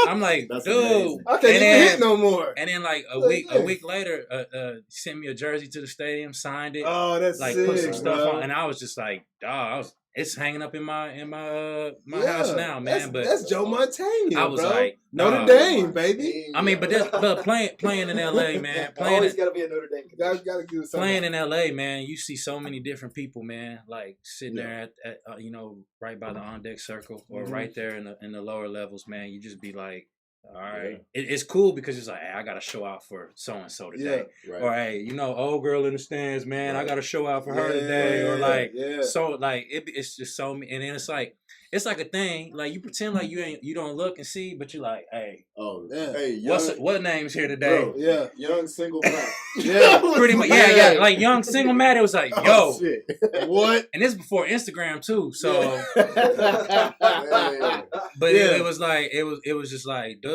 Speaker 4: I'm like,
Speaker 5: that's
Speaker 4: dude.
Speaker 5: Amazing.
Speaker 1: I can't even hit no more.
Speaker 4: And then like a week later, sent me a jersey to the stadium, signed it.
Speaker 1: Oh, that's
Speaker 4: like
Speaker 1: sick,
Speaker 4: put some stuff
Speaker 1: bro.
Speaker 4: on, and I was just like, it's hanging up in my house now, man.
Speaker 1: That's Joe Montana.
Speaker 4: I was
Speaker 1: bro.
Speaker 4: like,
Speaker 1: Notre Dame, baby.
Speaker 4: I mean, but playing in LA, man.
Speaker 6: Always gotta be a Notre Dame.
Speaker 1: Gotta do something.
Speaker 4: Playing in LA, man, you see so many different people, man. Like sitting there at right by the on deck circle, or right there in the lower levels, man. You just be like, all right, it's cool because it's like, hey, I gotta show out for so and so today, or hey, old girl in the stands, man, I gotta show out for her today, or like, so like it's just so, and then it's like a thing, like you pretend like you don't look and see, but you're like, hey, what name's here today?
Speaker 5: Bro, young single Matt,
Speaker 4: pretty much, like young single Matt. It was like, yo,
Speaker 1: what?
Speaker 4: And this before Instagram too, so. But it was like it was just like, dude.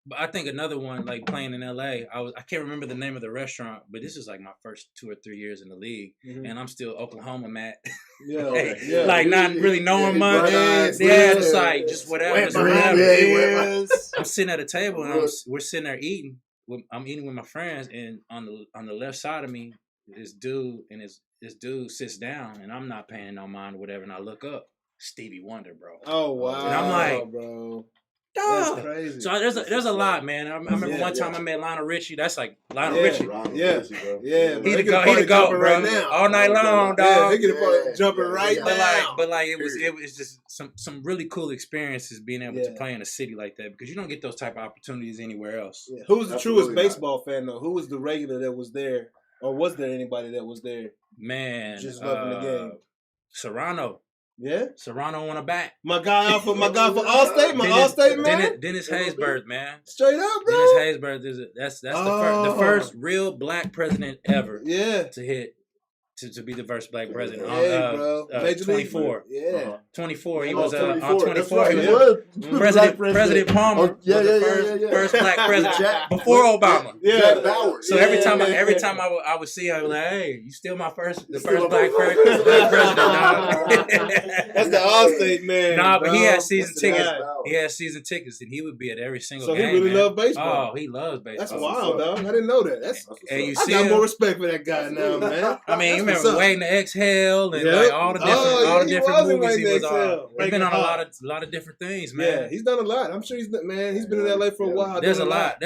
Speaker 4: But I think another one, like playing in LA, I can't remember the name of the restaurant, but this is like my first 2 or 3 years in the league, and I'm still Oklahoma Matt. Like not really knowing much. Just like just whatever. I'm sitting at a table and we're sitting there eating. I'm eating with my friends, and on the left side of me, this dude sits down, and I'm not paying no mind or whatever, and I look up. Stevie Wonder, bro.
Speaker 1: Oh wow!
Speaker 4: And I'm like,
Speaker 1: bro,
Speaker 4: that's
Speaker 1: crazy.
Speaker 4: So there's a lot, man. I remember one time I met Lionel Richie. That's like Lionel Richie. He the go, bro.
Speaker 1: Right now.
Speaker 4: All night long, dog.
Speaker 1: Yeah, he get a party jumping right now.
Speaker 4: But it was just some really cool experiences being able to play in a city like that, because you don't get those type of opportunities anywhere else.
Speaker 1: Yeah. Who was the truest baseball fan though? Who was the regular that was there, or was there anybody that was there?
Speaker 4: Man,
Speaker 1: just loving the game.
Speaker 4: Serrano.
Speaker 1: Yeah,
Speaker 4: Serrano on a bat.
Speaker 1: My guy for Allstate, Allstate man.
Speaker 4: Dennis Haysbert, man.
Speaker 1: Straight up, bro.
Speaker 4: Dennis Haysbert, that's the first real black president ever. To hit. To be the first black president.
Speaker 1: Bro.
Speaker 4: 24. 24. He was on 24.
Speaker 5: Right.
Speaker 4: He was President Palmer. First black president before Obama. So every time I would see him, I was like, hey, you still the first black president, dog.
Speaker 1: That's the Allstate man.
Speaker 4: Nah, but he had season tickets. He had season tickets, and he would be at every single game.
Speaker 1: So he really loved baseball.
Speaker 4: Oh, he loves baseball.
Speaker 1: That's wild, dog. I didn't know that. I got more respect for that guy now, man.
Speaker 4: I mean, remember Waiting to Exhale and like all the different movies he was on. He's been on a lot of different things, man.
Speaker 1: Yeah, he's done a lot. I'm sure he's been in LA for a while.
Speaker 4: There's a lot.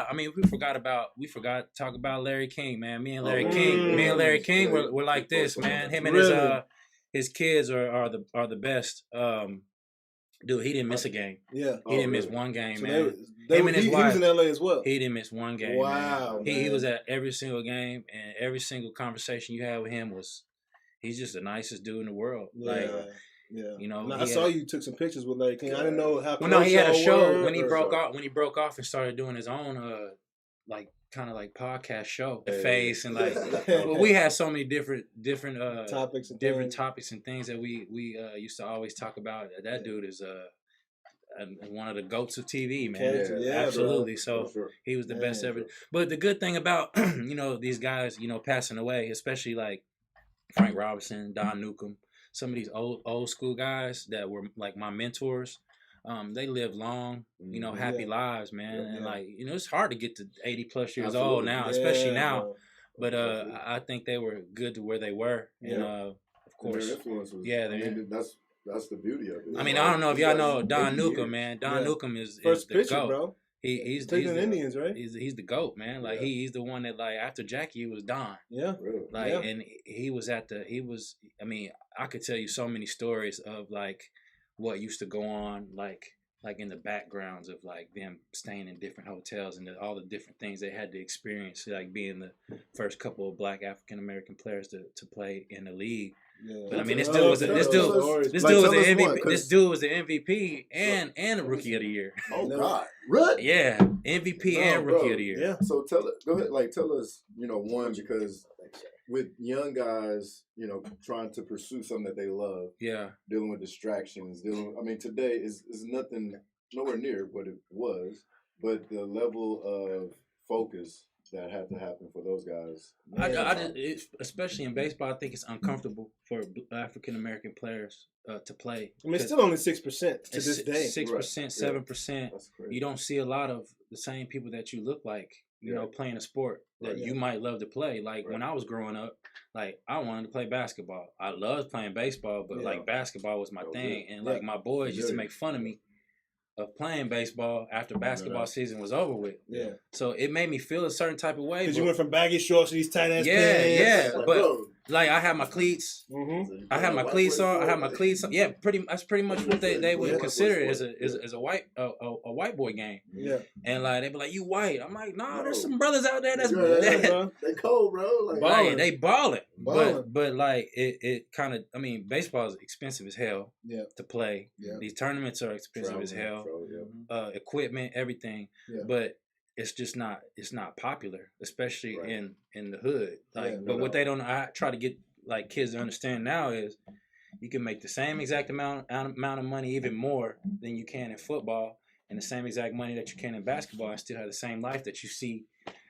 Speaker 4: I mean, we forgot to talk about Larry King, man. Me and Larry King were like this, man. Him and his kids are the best. Dude, he didn't miss a game. Yeah, he didn't miss one game, so man. Him and his wife. He was in LA as well. He didn't miss one game. Wow, man. He was at every single game, and every single conversation you had with him he's just the nicest dude in the world. Yeah. Like, yeah, you know.
Speaker 1: I saw you took some pictures with Larry King. I didn't know how.
Speaker 4: Well, no, he had a show when he broke off. When he broke off and started doing his own kind of like podcast show, Face, and like, well, we had so many different topics and things that we used to always talk about. That dude is one of the goats of TV, man. Yeah, absolutely. Bro. So he was the best ever. But the good thing about these guys, passing away, especially like Frank Robinson, Don Newcomb, some of these old school guys that were like my mentors. They live long, happy lives, man. Yeah. And like, it's hard to get to 80 plus years old now, especially now. But I think they were good to where they were. And of course,
Speaker 5: their influences. That's the beauty of it.
Speaker 4: I mean, I don't know if y'all know Don Newcomb, man. Don Newcomb is
Speaker 1: first
Speaker 4: the
Speaker 1: pitcher,
Speaker 4: GOAT.
Speaker 1: Bro.
Speaker 4: He's
Speaker 1: the Indians, right?
Speaker 4: He's the GOAT, man. Like he's the one that like after Jackie it was Don.
Speaker 1: Yeah.
Speaker 5: Really?
Speaker 4: Like and I mean, I could tell you so many stories of like what used to go on like in the backgrounds of like them staying in different hotels and all the different things they had to experience, like being the first couple of Black African American players to play in the league. Yeah. But I mean, this dude was the MVP and a Rookie of the Year.
Speaker 5: Oh God, really?
Speaker 4: Yeah, MVP and Rookie of the Year.
Speaker 5: Yeah. So go ahead, like tell us, one, because with young guys, trying to pursue something that they love, dealing with distractions, today is nothing, nowhere near what it was, but the level of focus that had to happen for those guys.
Speaker 4: Especially in baseball, I think it's uncomfortable for African American players to play.
Speaker 1: I mean, it's still only 6% to this day.
Speaker 4: 6%, 7%. You don't see a lot of the same people that you look like. Playing a sport that you might love to play. Like when I was growing up, like I wanted to play basketball. I loved playing baseball, but like basketball was my thing. And like my boys used to make fun of me of playing baseball after basketball season was over with. Yeah. So it made me feel a certain type of way.
Speaker 1: Because you went from baggy shorts to these tight ass pants.
Speaker 4: Yeah. But like I had my cleats. Mm-hmm. I had my cleats on. Yeah, that's pretty much what they would consider as a white boy game. Yeah. And like they be like, you white. I'm like, nah, there's some brothers out there that's
Speaker 5: they cold, bro.
Speaker 4: Like they balling. But like it kind of, I mean, baseball is expensive as hell to play. Yeah. These tournaments are expensive as hell. Equipment, everything. Yeah. But it's just not popular, especially in the hood. Like, what they don't, I try to get like kids to understand now is you can make the same exact amount of money, even more than you can in football, and the same exact money that you can in basketball, and still have the same life that you see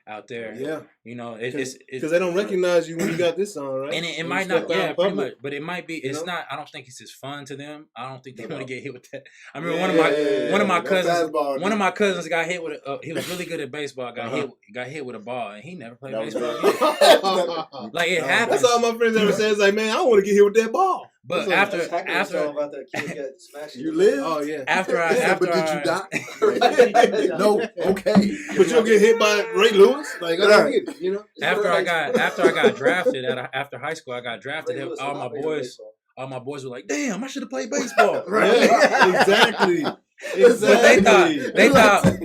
Speaker 4: out there. Yeah. It's
Speaker 1: because they don't recognize you when you got this on, right?
Speaker 4: And it might not, pretty much, but it might be. It's not. I don't think it's as fun to them. I don't think they want to get hit with that. I remember one of my cousins got hit with he was really good at baseball. Got hit with a ball, and he never played baseball again. Like it happens.
Speaker 1: That's all my friends ever say. It's like, man, I don't want to get hit with that ball.
Speaker 4: But
Speaker 6: like, after about that kid got smashed.
Speaker 5: You live?
Speaker 1: Oh yeah.
Speaker 5: But did you die? No. Okay.
Speaker 1: But you'll get hit by Ray Lewis. Like I don't get it,
Speaker 4: After I got drafted after high school, I got drafted. All my boys were like, "Damn, I should have played baseball."
Speaker 1: Right? Exactly.
Speaker 4: But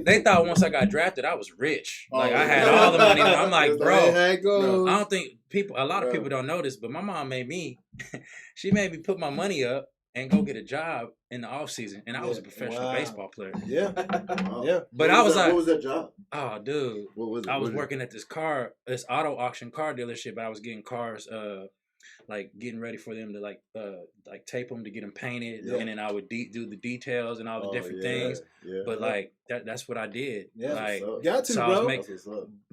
Speaker 4: they thought once I got drafted, I was rich. Like I had all the money. I'm like, bro, I don't think a lot of people don't know this, but my mom made me put my money up and go get a job in the off season, and I was a professional baseball player.
Speaker 1: Yeah, yeah.
Speaker 4: But I was like,
Speaker 5: what was that job?
Speaker 4: Oh, dude, I was working at this auto auction car dealership. I was getting cars like getting ready for them to like tape them to get them painted, and then I would do the details and all the different things. Yeah. But like that's what I did.
Speaker 1: Yeah,
Speaker 4: like
Speaker 1: got to, bro.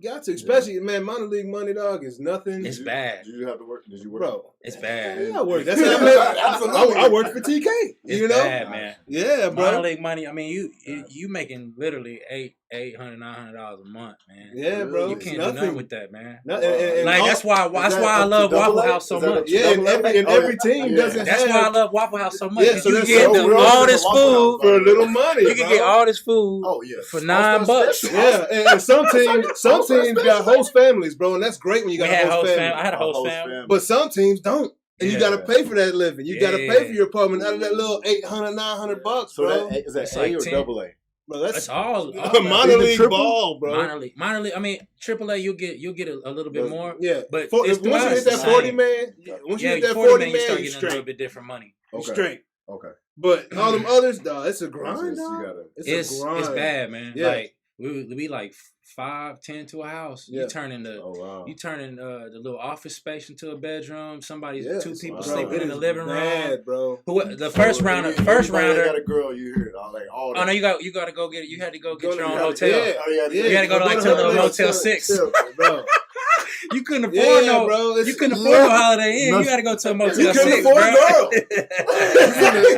Speaker 1: Got to, especially man, minor league money, dog, is nothing.
Speaker 4: It's bad.
Speaker 5: Did you have to work? Did you work?
Speaker 4: Bro, it's bad.
Speaker 1: Yeah, I worked. That's how I worked for TK.
Speaker 4: It's bad, man.
Speaker 1: Yeah, bro.
Speaker 4: Minor league money. I mean, you making literally $800, $900 a month, man.
Speaker 1: Yeah, bro.
Speaker 4: You can't do nothing with that, man.
Speaker 1: And
Speaker 4: like that's why I love Waffle House so much.
Speaker 1: Yeah, and every team doesn't.
Speaker 4: That's why I love Waffle House so much.
Speaker 1: Yeah, so
Speaker 4: you get all this food
Speaker 1: for a little money.
Speaker 4: You can get all this food for $9.
Speaker 1: Yeah, and some teams got host families, bro, and that's great when you got a host family.
Speaker 4: I had a host family,
Speaker 1: but some teams don't. And you got to pay for that living. You got to pay for your apartment out of that little $800, $900, bro.
Speaker 5: So is that A or double A?
Speaker 1: Bro, that's
Speaker 4: all
Speaker 1: minor league ball, bro.
Speaker 4: Minor league. I mean, AAA, you'll get a little bit more.
Speaker 1: Yeah,
Speaker 4: but
Speaker 1: once you hit that 40 man, once you hit that 40 man, you start getting
Speaker 4: a little bit different money.
Speaker 1: Straight.
Speaker 5: Okay.
Speaker 1: But all them others, dog, it's a grind, dog.
Speaker 4: It's
Speaker 1: a grind.
Speaker 4: It's bad, man.
Speaker 1: Yeah.
Speaker 4: Like we like 5, 10 to a house. Yeah. You turn the little office space into a bedroom. Two people sleeping in the living room.
Speaker 1: Bro.
Speaker 4: The first rounder.
Speaker 5: You got a girl, you hear it like all.
Speaker 4: Oh no, you got to go get. You had to go get your own hotel.
Speaker 1: Yeah.
Speaker 4: You had to go to like to a Motel 6.
Speaker 1: Bro.
Speaker 4: You couldn't afford
Speaker 1: bro.
Speaker 4: You couldn't afford no Holiday Inn. You got to go to a Motel 6.
Speaker 1: You couldn't afford a girl.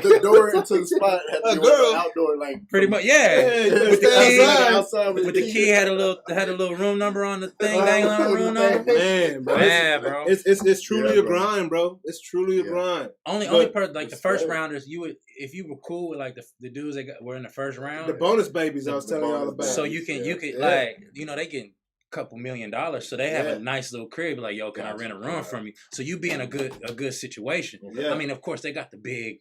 Speaker 5: The door into the spot had to be outdoor, like
Speaker 4: pretty much. Yeah. With the key had a little room number on the thing, dangling on the room number.
Speaker 1: Man, bro.
Speaker 4: Bad, bro.
Speaker 1: It's truly a grind, bro. It's truly a grind.
Speaker 4: Only part like the first rounders, if you were cool with like the dudes that were in the first round,
Speaker 1: the bonus babies I was telling you all about.
Speaker 4: So you can like they get couple $1 million, so they have a nice little crib. Like, yo, can I rent a room from you? So you be in a good situation. Yeah. I mean, of course, they got the big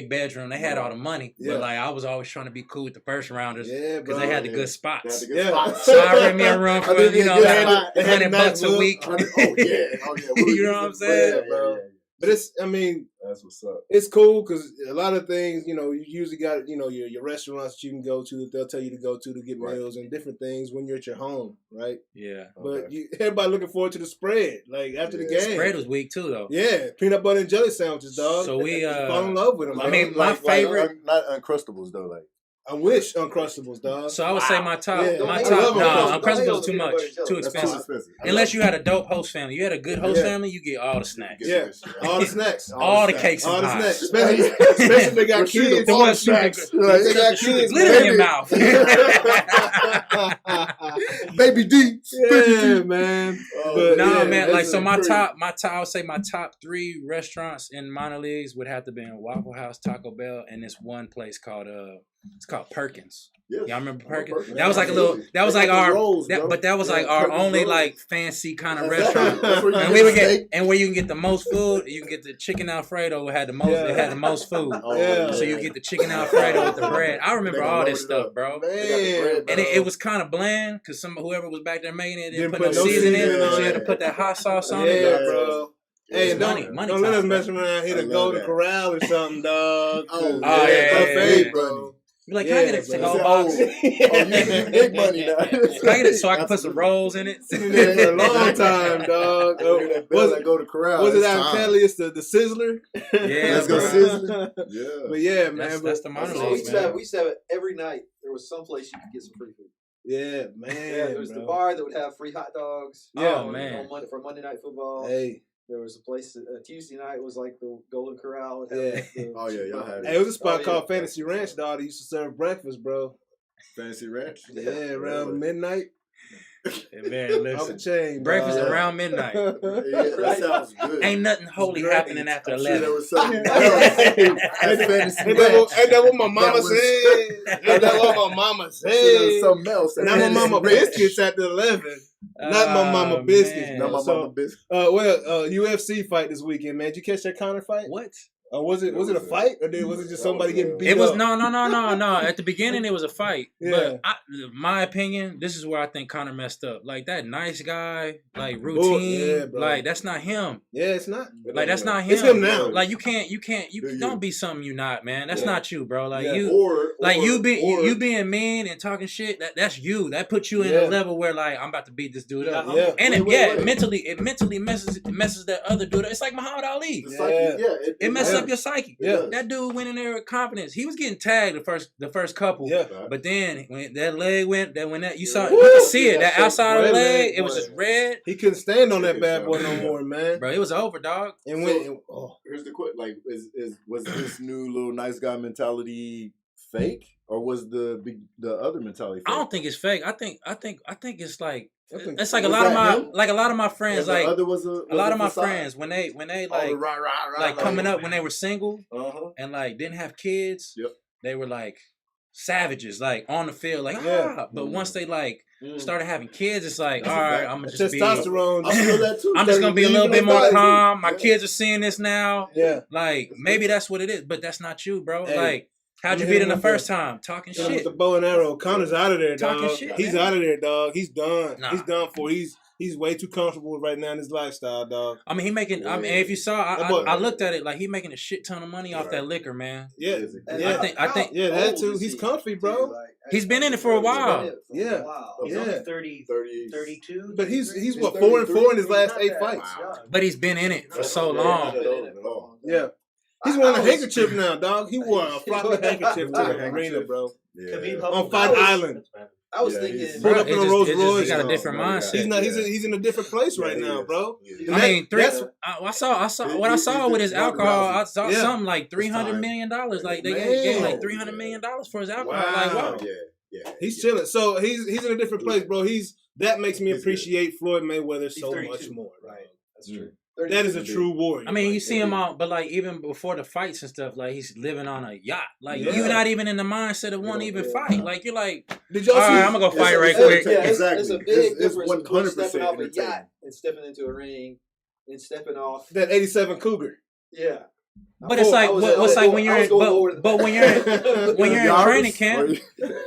Speaker 4: bedroom. They had all the money, but like I was always trying to be cool with the first rounders because they had the good spots. So I rent me a room for $100 a week. You know what I'm saying,
Speaker 1: bro? But
Speaker 5: that's what's up.
Speaker 1: It's cool because a lot of things, you usually got, your restaurants that you can go to that they'll tell you to go to get meals and different things when you're at your home, right?
Speaker 4: Yeah.
Speaker 1: But everybody looking forward to the spread, like after the game.
Speaker 4: The spread was weak too, though.
Speaker 1: Yeah, peanut butter and jelly sandwiches, dog.
Speaker 4: So we
Speaker 1: fall in love with them.
Speaker 4: I mean, my favorite,
Speaker 5: not Uncrustables though, like.
Speaker 1: I wish Uncrustables, dog.
Speaker 4: So I would say my top. No, Uncrustables too much, too expensive. Unless you had a dope host family. You had a good host family, you get all the snacks.
Speaker 1: Yeah, all the snacks,
Speaker 4: all the cakes,
Speaker 1: all the snacks. Especially if they got kids.
Speaker 4: The ones they got kids. Glitter in your mouth.
Speaker 1: Baby D. Yeah, man.
Speaker 4: Man. Like so, my top. I would say my top 3 restaurants in minor leagues would have to be Waffle House, Taco Bell, and this one place called it's called Perkins. Yes. Y'all remember Perkins? That was like a little. That was like our. But that was like our only like fancy kind of restaurant. And we would get where you can get the most food. You can get the chicken Alfredo. It had the most. It had the most food. So you get the chicken Alfredo with the bread. I remember all this stuff, bro. And it was kind of bland because whoever was back there making it didn't put no seasoning in it. So you had to put that hot sauce on it.
Speaker 1: Yeah, bro. Hey, don't let us mess around here to Golden Corral or something, dog.
Speaker 4: Yeah,
Speaker 1: bro.
Speaker 4: You're like, can I get a whole box?
Speaker 5: Big money now.
Speaker 4: Can I get it so I can put some rolls in it?
Speaker 1: Sitting there for a long time, dog.
Speaker 5: Go to Corral.
Speaker 1: Was it out Kelly? It's the Sizzler.
Speaker 4: Yeah,
Speaker 5: let's go Sizzler.
Speaker 1: Yeah, but yeah, man.
Speaker 4: That's the minor
Speaker 6: league.
Speaker 4: Man.
Speaker 6: We used to have it every night. There was some place you could get some free food.
Speaker 1: Yeah, man.
Speaker 6: Yeah, there was the bar that would have free hot dogs.
Speaker 4: Yeah, man.
Speaker 6: For Monday Night Football.
Speaker 1: Hey.
Speaker 6: There was a place Tuesday night was like the Golden Corral.
Speaker 1: Yeah.
Speaker 5: Y'all had it.
Speaker 1: Hey, it was a spot called Fantasy Ranch, dog. They used to serve breakfast, bro.
Speaker 5: Fantasy Ranch?
Speaker 1: Yeah, around midnight.
Speaker 4: Man, listen.
Speaker 1: Chain,
Speaker 4: breakfast around midnight.
Speaker 5: Yeah, that sounds good.
Speaker 4: Ain't nothing holy happening after 11.
Speaker 5: There was something else.
Speaker 1: Ain't that what my mama said? Ain't that what my mama said?
Speaker 5: There was something else.
Speaker 1: Not my mama biscuits after 11. Not my mama biscuits.
Speaker 5: Not my mama biscuits.
Speaker 1: UFC fight this weekend, man. Did you catch that Conor fight?
Speaker 4: What?
Speaker 1: Was it a fight or was it just somebody getting beat?
Speaker 4: It was
Speaker 1: up?
Speaker 4: No. At the beginning, it was a fight.
Speaker 1: Yeah.
Speaker 4: But my opinion, this is where I think Conor messed up. Like that nice guy, like routine, like that's not him.
Speaker 1: Yeah, it's not.
Speaker 4: Like that's not him.
Speaker 1: It's him now.
Speaker 4: Like you don't be something you not, man. That's not you, bro. Like you being mean and talking shit. That's you. That puts you in a level where like I'm about to beat this dude up.
Speaker 1: Yeah.
Speaker 4: And it mentally messes that other dude up. It's like Muhammad Ali. It messes up your psyche.
Speaker 1: Yeah.
Speaker 4: That dude went in there with confidence. He was getting tagged the first couple.
Speaker 1: Yeah.
Speaker 4: But then when that leg went, you saw you could see it. That outside of the leg, it was just red.
Speaker 1: He couldn't stand on that bad boy no more, man.
Speaker 4: Bro, it was over, dog.
Speaker 5: And here's the question: like, was this new little nice guy mentality fake, or was the other mentality fake?
Speaker 4: I don't think it's fake. I think it's like. It's like a lot of my friends, like a lot of my friends when they like coming up when they were single and like didn't have kids, they were like savages, like on the field, like But once they like started having kids, it's like all right, I'm gonna just be
Speaker 1: testosterone.
Speaker 4: I'm just gonna be a little bit more calm. My kids are seeing this now.
Speaker 1: Yeah,
Speaker 4: like maybe that's what it is, but that's not you, bro. Like. How'd you beat him the first time? Talking shit.
Speaker 1: With the bow and arrow. Connor's out of there, dog.
Speaker 4: Talking shit.
Speaker 1: He's out of there, dog. He's done.
Speaker 4: Nah.
Speaker 1: He's done for. He's way too comfortable right now in his lifestyle, dog.
Speaker 4: I mean, he making. I mean, if you saw, I looked at it like he making a shit ton of money off that liquor, man.
Speaker 1: Yeah,
Speaker 4: I think.
Speaker 1: Yeah, that too. He's comfy, bro.
Speaker 4: He's been in it for a while.
Speaker 1: Yeah,
Speaker 7: he's only 32.
Speaker 1: But he's what 4-4 in his last 8 fights.
Speaker 4: But he's been in it for so long.
Speaker 1: Yeah. He's wearing a handkerchief now, dog. He wore a floppy handkerchief to the arena, bro.
Speaker 7: Yeah.
Speaker 1: On Fight Island.
Speaker 6: I was thinking,
Speaker 1: pulled up in a Rolls Royce.
Speaker 4: He got a different mindset.
Speaker 1: He's in a different place right now, bro.
Speaker 4: I mean, I saw with his alcohol. I saw something like $300 million. Like they gave like $300 million for his alcohol. Like wow.
Speaker 5: Yeah.
Speaker 1: He's chilling. So he's in a different place, bro. That makes me appreciate Floyd Mayweather so much more. Right.
Speaker 6: That's true.
Speaker 1: That is a true warrior.
Speaker 4: I mean, you see him out, but like even before the fights and stuff, like he's living on a yacht. Like you're not even in the mindset of one even fight. Like you're like,
Speaker 1: did y'all
Speaker 4: all
Speaker 1: see?
Speaker 4: right, I'm gonna go fight right quick.
Speaker 6: Yeah,
Speaker 5: exactly.
Speaker 6: It's a big difference
Speaker 5: 100%
Speaker 6: between stepping off a yacht and stepping into a ring and stepping off
Speaker 1: that '87 Cougar.
Speaker 6: Yeah.
Speaker 4: But it's like what's like when you're but when you're in training camp,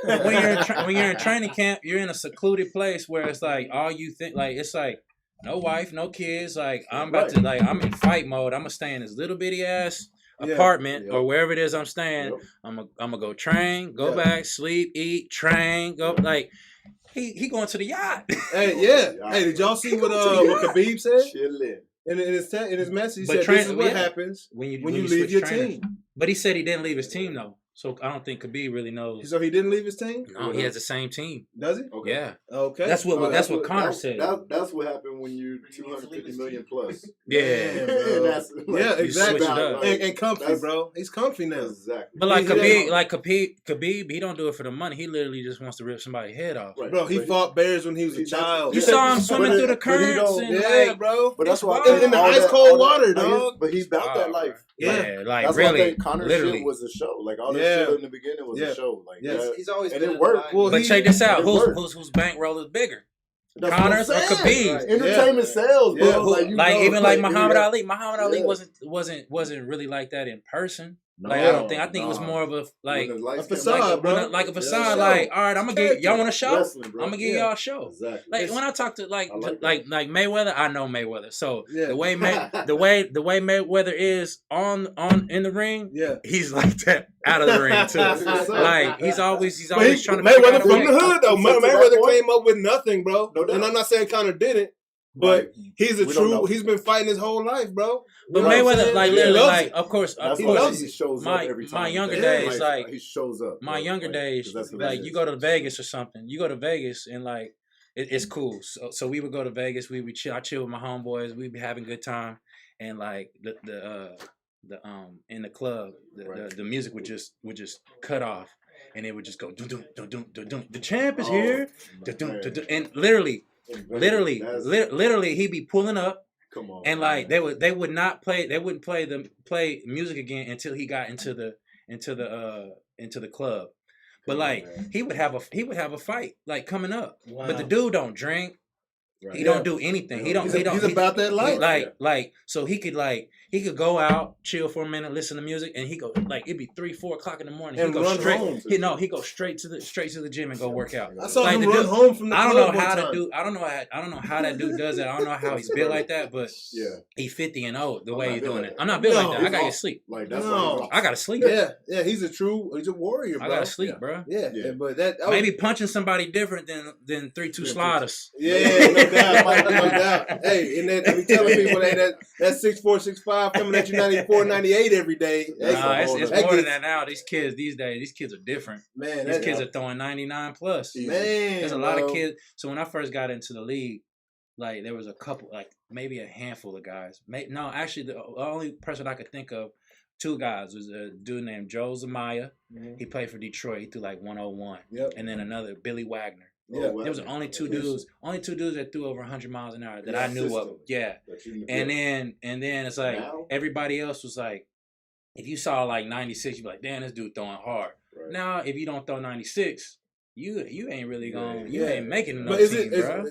Speaker 4: when you're in training camp, you're in a secluded place where it's like all you think like it's like. No wife, no kids. Like I'm about to I'm in fight mode. I'm gonna stay in this little bitty ass apartment or wherever it is I'm staying. I'm gonna go train, go back, sleep, eat, train, go like he going to the yacht.
Speaker 1: Hey, hey, did y'all see what Khabib said? In his message, he said this is what happens when you leave your team.
Speaker 4: But he said he didn't leave his team though. So I don't think Khabib really knows.
Speaker 1: So he didn't leave his team?
Speaker 4: No, he has the same team.
Speaker 1: Does he?
Speaker 5: Okay.
Speaker 4: Yeah.
Speaker 1: Okay.
Speaker 4: That's what Conor said.
Speaker 5: That's what happened when you're 250 million plus.
Speaker 4: Yeah.
Speaker 1: Exactly. And comfy, bro. He's comfy now.
Speaker 5: Exactly.
Speaker 4: But like Khabib, he don't do it for the money. He literally just wants to rip somebody's head off.
Speaker 1: Right. Bro, he fought bears when he was a child.
Speaker 4: You saw him swimming through the currents and
Speaker 1: bro.
Speaker 5: But that's why
Speaker 1: in the ice cold water, dog.
Speaker 5: But he's about that life.
Speaker 4: Yeah, like
Speaker 5: that's
Speaker 4: really,
Speaker 5: why I think Conor's
Speaker 4: literally
Speaker 5: shit was a show. Like all this shit in the beginning was a show. Like
Speaker 6: he's always
Speaker 5: and
Speaker 6: been
Speaker 5: it worked.
Speaker 1: Well,
Speaker 4: but check this out: whose bankroll is bigger, Conor's or Khabib's?
Speaker 5: Entertainment sales, bro.
Speaker 4: Like even like Muhammad Ali. Muhammad Ali wasn't really like that in person. Like I think it was more of a
Speaker 1: facade, bro.
Speaker 4: Like a facade. Like all right, I'm gonna get y'all want a show. I'm gonna give y'all a show.
Speaker 5: Exactly.
Speaker 4: Like when I talk to like Mayweather, I know Mayweather. So the way Mayweather is on in the ring, he's like that out of the ring too. Like he's always trying to
Speaker 1: Mayweather from the hood though. Mayweather came up with nothing, bro. And I'm not saying Conor didn't. But he's he's been fighting his whole life, bro.
Speaker 4: But Mayweather, like literally, like of course,
Speaker 5: he shows up every time.
Speaker 4: My younger days, like
Speaker 5: he shows up.
Speaker 4: My younger days, like you go to Vegas or something. You go to Vegas and like it's cool. So we would go to Vegas. We would chill. I chill with my homeboys. We'd be having a good time, and like the in the club, the music would just cut off, and it would just go dun dun dun dun dun dun. The champ is here, and literally, he'd be pulling up.
Speaker 5: Come on,
Speaker 4: and like they wouldn't play music again until he got into the club. But like he would have a fight like coming up. Wow. But the dude don't drink. Right. He don't do anything. He don't.
Speaker 1: He's about that life.
Speaker 4: So he could go out, chill for a minute, listen to music, and he go like it'd be 3-4 o'clock in the morning.
Speaker 1: And
Speaker 4: he go
Speaker 1: run
Speaker 4: straight.
Speaker 1: home.
Speaker 4: He go straight to the gym and go work out.
Speaker 1: I saw him run home from the club.
Speaker 4: I don't know how that dude does it. I don't know how he's built like that, but he's 50 and old the way he's doing it. I'm not built like that. I gotta get sleep.
Speaker 5: Like that's
Speaker 4: I gotta sleep.
Speaker 1: Yeah, he's a warrior, bro.
Speaker 4: I gotta sleep, bro.
Speaker 1: Yeah, but that
Speaker 4: maybe punching somebody different than 3-2 sliders.
Speaker 1: Yeah, no doubt. Hey, and then we telling people that 6'4", 6'5" coming at you 94, 98 every day.
Speaker 4: It's more than that now. These kids these days, these kids are different.
Speaker 1: Man,
Speaker 4: these kids are throwing 99 plus.
Speaker 1: Man,
Speaker 4: there's a lot of kids. So when I first got into the league, like there was a couple, like maybe a handful of guys. Actually, the only person I could think of, 2 guys, was a dude named Joe Zamaya. Mm-hmm. He played for Detroit. He threw like 101. Yep. And then another Billy Wagner. Yeah, there was only two dudes that threw over 100 miles an hour that I knew of. Yeah, and then it's like everybody else was like, if you saw like 96, you'd be like, damn, this dude throwing hard. Right. Now, if you don't throw 96, you ain't really going, you ain't making no team, bro.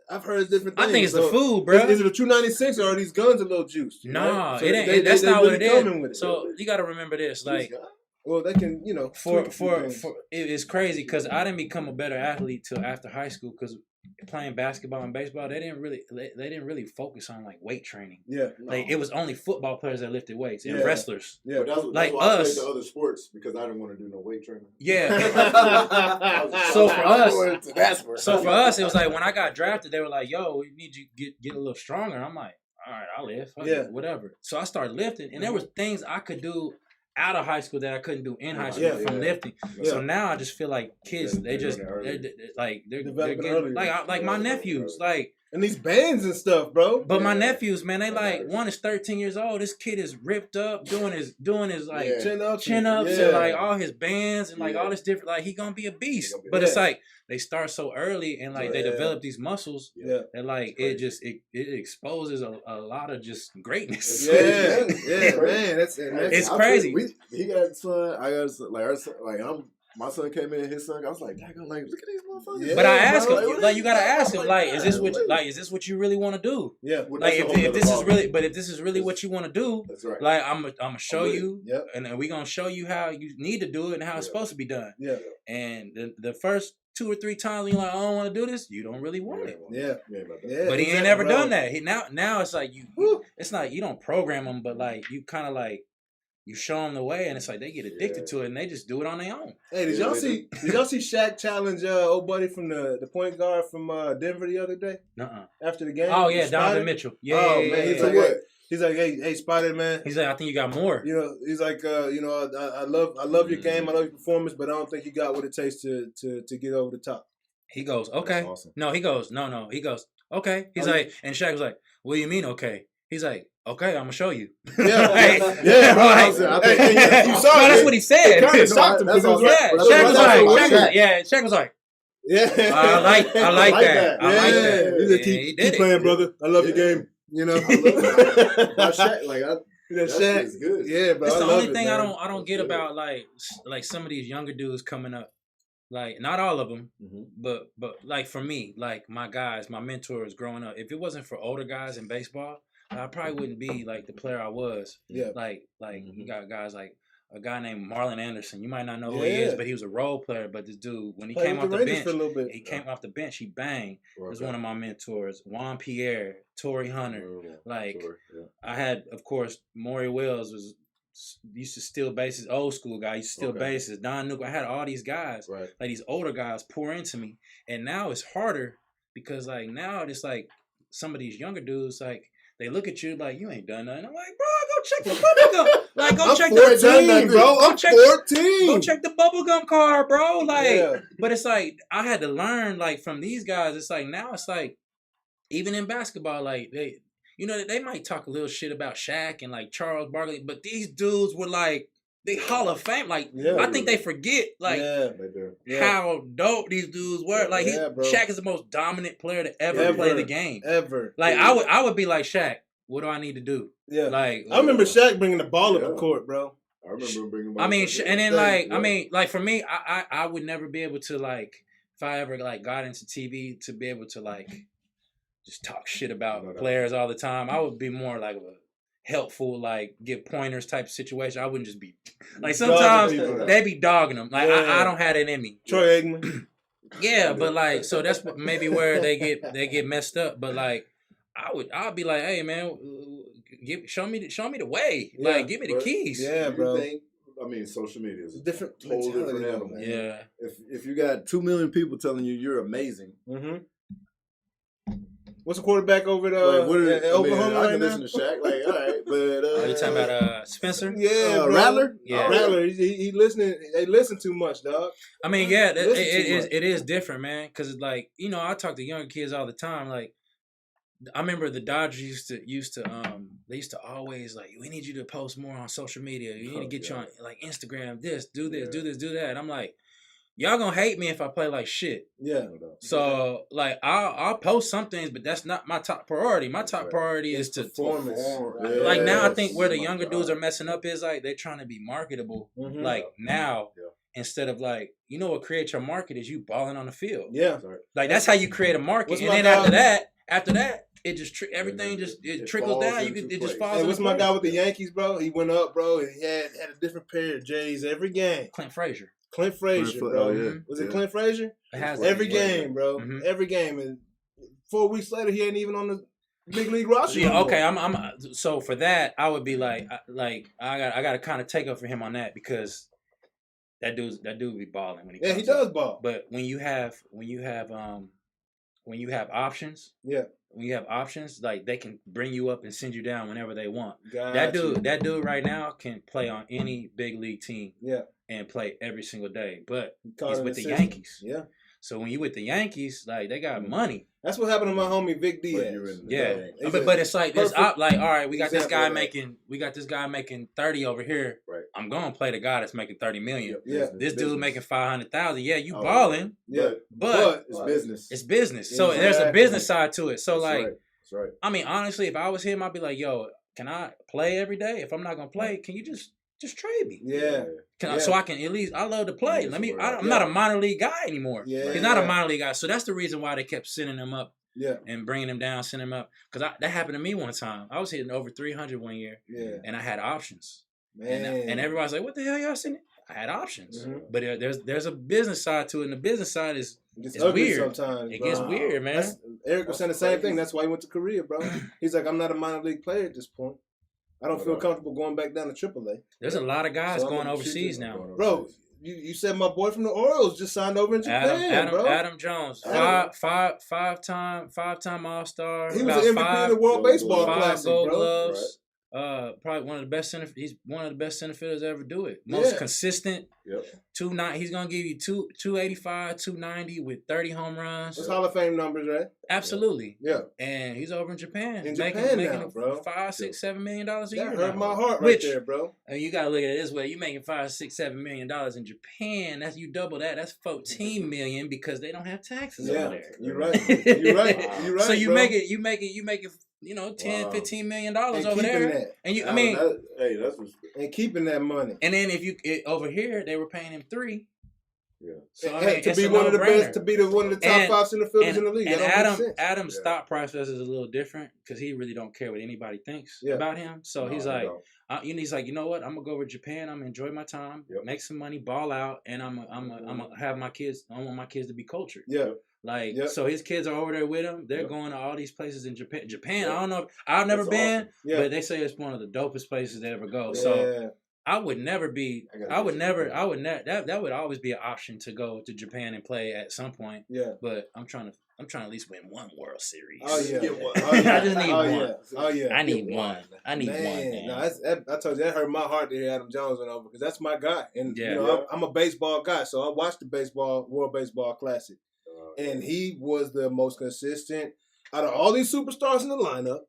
Speaker 1: I've heard different things.
Speaker 4: I think it's the food, bro.
Speaker 1: Is it a true 96 or are these guns a little juiced?
Speaker 4: No, right? It ain't. That's not what it is. So you got to remember this, like.
Speaker 1: Well, they can,
Speaker 4: for it's crazy because I didn't become a better athlete till after high school because playing basketball and baseball they didn't really focus on like weight training. Yeah, like it was only football players that lifted weights and wrestlers.
Speaker 5: Yeah, but that's like why us. I played the other sports because I didn't want to do no weight training.
Speaker 4: Yeah. So for us, it was like when I got drafted, they were like, "Yo, we need you to get a little stronger." I'm like, "All right, I'll lift. Whatever." So I started lifting, and there was things I could do out of high school that I couldn't do in high school from lifting. Yeah. So now I just feel like kids, they're getting like my nephews, like.
Speaker 1: And these bands and stuff, bro.
Speaker 4: But my nephews, man, they like one is 13 years old. This kid is ripped up, doing his like chin ups and like all his bands and like all this different. Like he gonna be a beast. But it's like they start so early and like they develop these muscles that like it exposes a lot of just greatness.
Speaker 1: Yeah, man,
Speaker 4: it's crazy.
Speaker 5: He got a son. I got a son. My son came in, his son. I was like, "Dang, like, look at these motherfuckers."
Speaker 4: Yeah, but I asked him, like, you gotta ask him, like, is this what you really want to do? Yeah. Like, if this is really what you want to do, that's right. Like, I'm gonna show you, and then we gonna show you how you need to do it and how it's supposed to be done. Yeah. And the first 2 or 3 times when you're like, I don't want to do this, you don't really want it. Yeah. But he ain't never done that. Now it's like it's not you don't program them, but like you kind of like. You show them the way, and it's like they get addicted to it, and they just do it on their own.
Speaker 1: Hey, did y'all see Shaq challenge old buddy from the point guard from Denver the other day? After the game.
Speaker 4: Oh yeah, Donovan Mitchell. Yeah.
Speaker 1: Oh man, he's like, hey, Spider man.
Speaker 4: He's like, I think you got more.
Speaker 1: He's like, I love your game, I love your performance, but I don't think you got what it takes to get over the top.
Speaker 4: He goes, okay. Awesome. No, he goes, no. He goes, okay. He's like, and Shaq was like, what do you mean, okay? He's like, okay, I'm gonna show you. Yeah, bro. You saw that's what he said. Shaq was like, I like that. I like that.
Speaker 1: He said, keep playing, brother. I love your game.
Speaker 5: Shaq is good.
Speaker 1: Yeah, bro.
Speaker 4: It's the only thing I don't get about like some of these younger dudes coming up. Like, not all of them, but like for me, like my guys, my mentors growing up, if it wasn't for older guys in baseball, I probably wouldn't be like the player I was. Yeah. Like you got guys like a guy named Marlon Anderson. You might not know who he is, but he was a role player. But this dude, when he came off the bench, came off the bench, he banged. He was one of my mentors. Juan Pierre, Torrey Hunter. I had, of course, Maury Wells used to steal bases, old school guy, used to steal bases. Don Nuke. I had all these guys, like these older guys pour into me. And now it's harder because like now it's like some of these younger dudes, like, they look at you like, you ain't done nothing. I'm like, bro, go check the bubblegum. Like, go check the team, bro. I'm 14. Go check the bubblegum card, bro. Like, but it's like, I had to learn, like, from these guys. It's like, now it's like, even in basketball, like, they might talk a little shit about Shaq and, like, Charles Barkley, but these dudes were, like, they Hall of Fame. Like, I think they forget, like, how dope these dudes were. Like, Shaq is the most dominant player to ever play the game. Ever. Like, I would be like, Shaq, what do I need to do? Yeah. Like,
Speaker 1: I remember Shaq bringing the ball up the court, bro.
Speaker 5: I remember bringing.
Speaker 4: Like, for me, I would never be able to, like, if I ever, like, got into TV to be able to, like, just talk shit about players all the time. I would be more like a helpful, like give pointers type of situation. I wouldn't just be like sometimes they be dogging them. Like I don't have it in me.
Speaker 1: Troy Aikman.
Speaker 4: Yeah, but like so that's maybe where they get messed up. But like I'd be like, hey man, show me the way. Yeah, like give me the keys.
Speaker 5: Yeah, bro. I mean, social media is
Speaker 1: different,
Speaker 5: totally different animal.
Speaker 4: Yeah.
Speaker 5: If you got 2 million people telling you you're amazing.
Speaker 1: Mm-hmm. What's the quarterback over at
Speaker 5: Oklahoma right now? I can listen to Shaq. Like, all right, but
Speaker 4: you talking about Spencer?
Speaker 1: Yeah,
Speaker 5: Rattler.
Speaker 4: Yeah,
Speaker 1: Rattler. He listening. They listen too much, dog.
Speaker 4: I mean, yeah, it is different, man. Because like I talk to younger kids all the time. Like, I remember the Dodgers used to always like, we need you to post more on social media. You need to get you on like Instagram. Do that. And I'm like, y'all gonna hate me if I play like shit.
Speaker 1: Yeah.
Speaker 4: So like I'll post some things, but that's not my top priority. My top priority is to
Speaker 1: performance.
Speaker 4: Like now, I think where the younger dudes are messing up is like they're trying to be marketable.
Speaker 1: Mm-hmm.
Speaker 4: Like now, instead of like what creates your market is you balling on the field.
Speaker 1: Yeah.
Speaker 4: Like that's how you create a market. And then after that, it just everything it trickles down. It just falls.
Speaker 1: Hey, what's my guy with the Yankees, bro? He went up, bro. And he had a different pair of J's every game.
Speaker 4: Clint Frazier.
Speaker 1: Clint Frazier, bro.
Speaker 5: Oh, yeah.
Speaker 1: Was it Clint Frazier?
Speaker 4: It has
Speaker 1: every game, bro. Mm-hmm. Every game, and 4 weeks later, he ain't even on the big league roster.
Speaker 4: Yeah, okay. I'm so for that, I would be like I got to kind of take up for him on that because that dude be balling when he comes
Speaker 1: he does ball.
Speaker 4: But when you have options, when you have options, like they can bring you up and send you down whenever they want. That dude right now can play on any big league team.
Speaker 1: Yeah. And
Speaker 4: play every single day, but he's with the Yankees.
Speaker 1: Yeah.
Speaker 4: So when you with the Yankees, like they got money.
Speaker 1: That's what happened to my homie Vic Diaz.
Speaker 4: Yeah, but it's like this. Like, all right, we got this guy making 30 over here.
Speaker 5: Right.
Speaker 4: I'm gonna play the guy that's making 30 million.
Speaker 1: Yeah.
Speaker 4: This dude making 500,000. Yeah, you balling.
Speaker 1: Yeah.
Speaker 4: But
Speaker 5: it's business.
Speaker 4: It's business. So there's a business side to it. So
Speaker 5: That's right.
Speaker 4: I mean, honestly, if I was him, I'd be like, yo, can I play every day? If I'm not gonna play, can you just trade me?
Speaker 1: Yeah.
Speaker 4: So I can at least, I love to play. I'm not a minor league guy anymore.
Speaker 1: Yeah.
Speaker 4: He's not a minor league guy. So that's the reason why they kept sending him up.
Speaker 1: Yeah.
Speaker 4: And bringing him down, sending him up. Because that happened to me one time. I was hitting over 300 one year.
Speaker 1: Yeah.
Speaker 4: And I had options.
Speaker 1: Man.
Speaker 4: And everybody's like, what the hell y'all sending? I had options.
Speaker 1: Mm-hmm.
Speaker 4: But there's a business side to it. And the business side is weird.
Speaker 1: Sometimes,
Speaker 4: it gets weird, man.
Speaker 1: Eric was saying the same thing. That's why he went to Korea, bro. He's like, I'm not a minor league player at this point. I don't feel comfortable going back down to AAA.
Speaker 4: There's a lot of guys going overseas now.
Speaker 1: Bro, you said my boy from the Orioles just signed over in Japan, bro.
Speaker 4: Adam Jones, five-time All-Star.
Speaker 1: He was an MVP of the World Baseball Classic,
Speaker 4: Gold
Speaker 1: bro.
Speaker 4: Gloves. Right. Probably one of the best center. He's one of the best center fielders to ever do it. Most consistent.
Speaker 5: Yep.
Speaker 4: 290. He's gonna give you 285, 290 with 30 home runs.
Speaker 1: That's Hall of Fame numbers, right?
Speaker 4: Absolutely.
Speaker 1: Yeah.
Speaker 4: And he's over in Japan.
Speaker 1: Making
Speaker 4: now,
Speaker 1: bro.
Speaker 4: $5, $6, $7 million a year.
Speaker 1: That hurt my heart right there, bro.
Speaker 4: And you gotta look at it this way: you making $5, $6, $7 million in Japan. That's you double that. That's $14 million because they don't have taxes over there.
Speaker 1: You're right. You're right.
Speaker 4: So you
Speaker 1: bro.
Speaker 4: make it. $10, $15 million over there. And
Speaker 5: that's
Speaker 1: and keeping that money.
Speaker 4: And then over here they were paying him $3 million.
Speaker 5: Yeah.
Speaker 4: So
Speaker 1: to be one of the best, to be one of the top 5 center fielders in the league.
Speaker 4: And Adam's thought process is a little different because he really don't care what anybody thinks about him. So he's like, you know what? I'm gonna go over to Japan. I'm gonna enjoy my time, make some money, ball out, and I'm gonna have my kids. I want my kids to be cultured.
Speaker 1: Yeah.
Speaker 4: So his kids are over there with him. They're going to all these places in Japan. I don't know. I've never been, but they say it's one of the dopest places to ever go. Yeah. So I would never be. That would always be an option to go to Japan and play at some point.
Speaker 1: Yeah.
Speaker 4: But I'm trying to at least win one World Series.
Speaker 1: Oh yeah.
Speaker 4: I just need one.
Speaker 1: Yeah. Oh yeah.
Speaker 4: I need one. I need one. Man.
Speaker 1: No, I told you that hurt my heart to hear Adam Jones went over because that's my guy, and I'm a baseball guy, so I watched the World Baseball Classic, and he was the most consistent out of all these superstars in the lineup.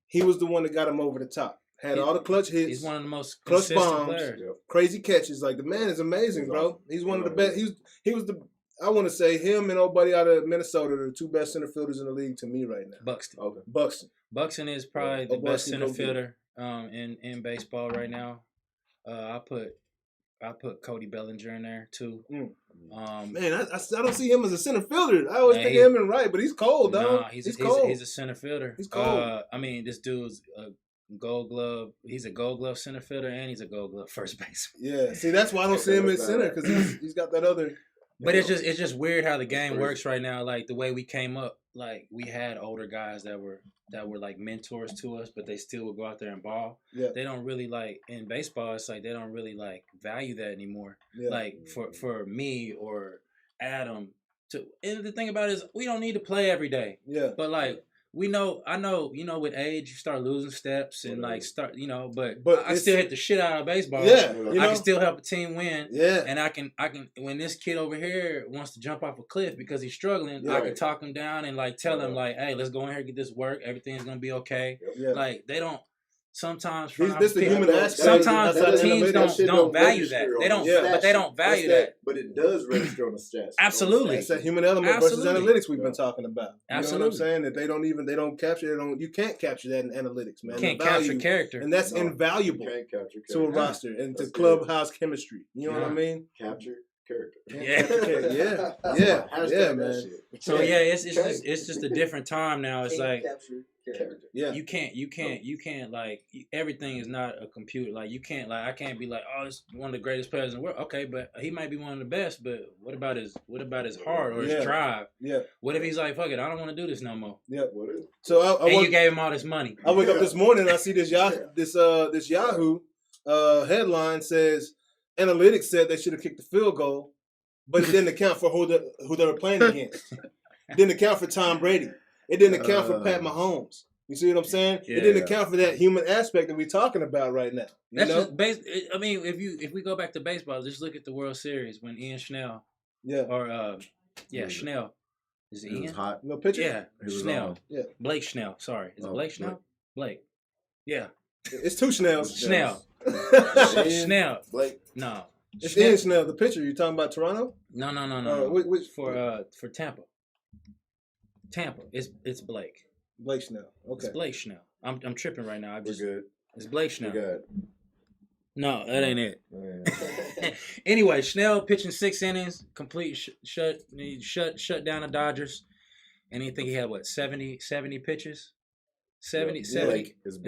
Speaker 1: He was the one that got him over the top. Had all the clutch hits.
Speaker 4: He's one of the most
Speaker 1: clutch
Speaker 4: consistent
Speaker 1: bombs,
Speaker 4: players.
Speaker 1: Crazy catches. Like the man is amazing, bro. He's one of the best. He was the. I want to say him and old buddy out of Minnesota are the 2 best center fielders in the league to me right now.
Speaker 4: Buxton.
Speaker 1: Okay.
Speaker 4: Buxton is probably the best center fielder in baseball right now. I put Cody Bellinger in there too.
Speaker 1: Man, I don't see him as a center fielder. I always think of him in right, but he's cold, though.
Speaker 4: Nah,
Speaker 1: he's cold.
Speaker 4: He's a center fielder.
Speaker 1: He's cold.
Speaker 4: I mean, this dude's a Gold Glove. He's a Gold Glove center fielder, and he's a Gold Glove first baseman.
Speaker 1: Yeah, see, that's why I don't see him at center because he's got that other.
Speaker 4: But it's just weird how the game works right now. Like the way we came up, like we had older guys that were like mentors to us, but they still would go out there and ball.
Speaker 1: Yeah.
Speaker 4: They don't really like in baseball. It's like they don't really like value that anymore.
Speaker 1: Yeah.
Speaker 4: Like for me or Adam and the thing about it is we don't need to play every day.
Speaker 1: Yeah.
Speaker 4: But like I know, with age you start losing steps and like but I still hit the shit out of baseball.
Speaker 1: Yeah.
Speaker 4: I can still help a team win.
Speaker 1: Yeah.
Speaker 4: And I can when this kid over here wants to jump off a cliff because he's struggling, I can talk him down and like tell him like, hey, let's go in here and get this work. Everything's gonna be okay.
Speaker 1: Yeah.
Speaker 4: Like they don't sometimes
Speaker 1: this the human aspect.
Speaker 4: Sometimes teams don't value that. They don't but they don't value that.
Speaker 5: But it does register on the stats.
Speaker 4: Absolutely.
Speaker 1: It's that human element versus analytics we've been talking about.
Speaker 4: Absolutely.
Speaker 1: You know what I'm saying? That they don't capture it. You can't capture that in analytics, man.
Speaker 4: You can't capture character.
Speaker 1: And that's invaluable to a roster and to clubhouse chemistry. You know what I mean?
Speaker 5: Capture character.
Speaker 1: Yeah, man.
Speaker 4: So it's just a different time now. It's like
Speaker 6: character.
Speaker 1: Yeah.
Speaker 4: You can't like everything is not a computer. Like you can't like I can't be like, oh, it's one of the greatest players in the world. Okay, but he might be one of the best. But what about his heart or his drive?
Speaker 1: Yeah.
Speaker 4: What if he's like, fuck it, I don't want to do this no more.
Speaker 1: Yeah. So
Speaker 4: you gave him all this money.
Speaker 1: I wake up this morning and I see this Yahoo headline says analytics said they should have kicked the field goal, but it didn't account for who they were playing against. It didn't account for Tom Brady. It didn't account for Pat Mahomes. You see what I'm saying?
Speaker 4: Yeah.
Speaker 1: It didn't account for that human aspect that we're talking about right now.
Speaker 4: Just I mean, if we go back to baseball, just look at the World Series when Ian Schnell. Schnell. Is it Ian?
Speaker 5: Was hot.
Speaker 1: No pitcher?
Speaker 4: Yeah, Schnell.
Speaker 1: Yeah.
Speaker 4: Blake Schnell. Sorry. Is it Blake Schnell? Blake. Yeah.
Speaker 1: It's two Schnells.
Speaker 4: Schnell. Schnell.
Speaker 5: Blake.
Speaker 4: No.
Speaker 1: It's Ian Schnell, the pitcher. You talking about Toronto?
Speaker 4: No.
Speaker 1: Which
Speaker 4: for Tampa. It's Blake.
Speaker 1: Blake Schnell. Okay.
Speaker 4: It's Blake Schnell. I'm tripping right now.
Speaker 5: We're good.
Speaker 4: It's Blake Schnell.
Speaker 5: We're good.
Speaker 4: No, that ain't it. Anyway, Schnell pitching 6 innings, complete shut down the Dodgers, and he think he had 70 pitches. 70. It's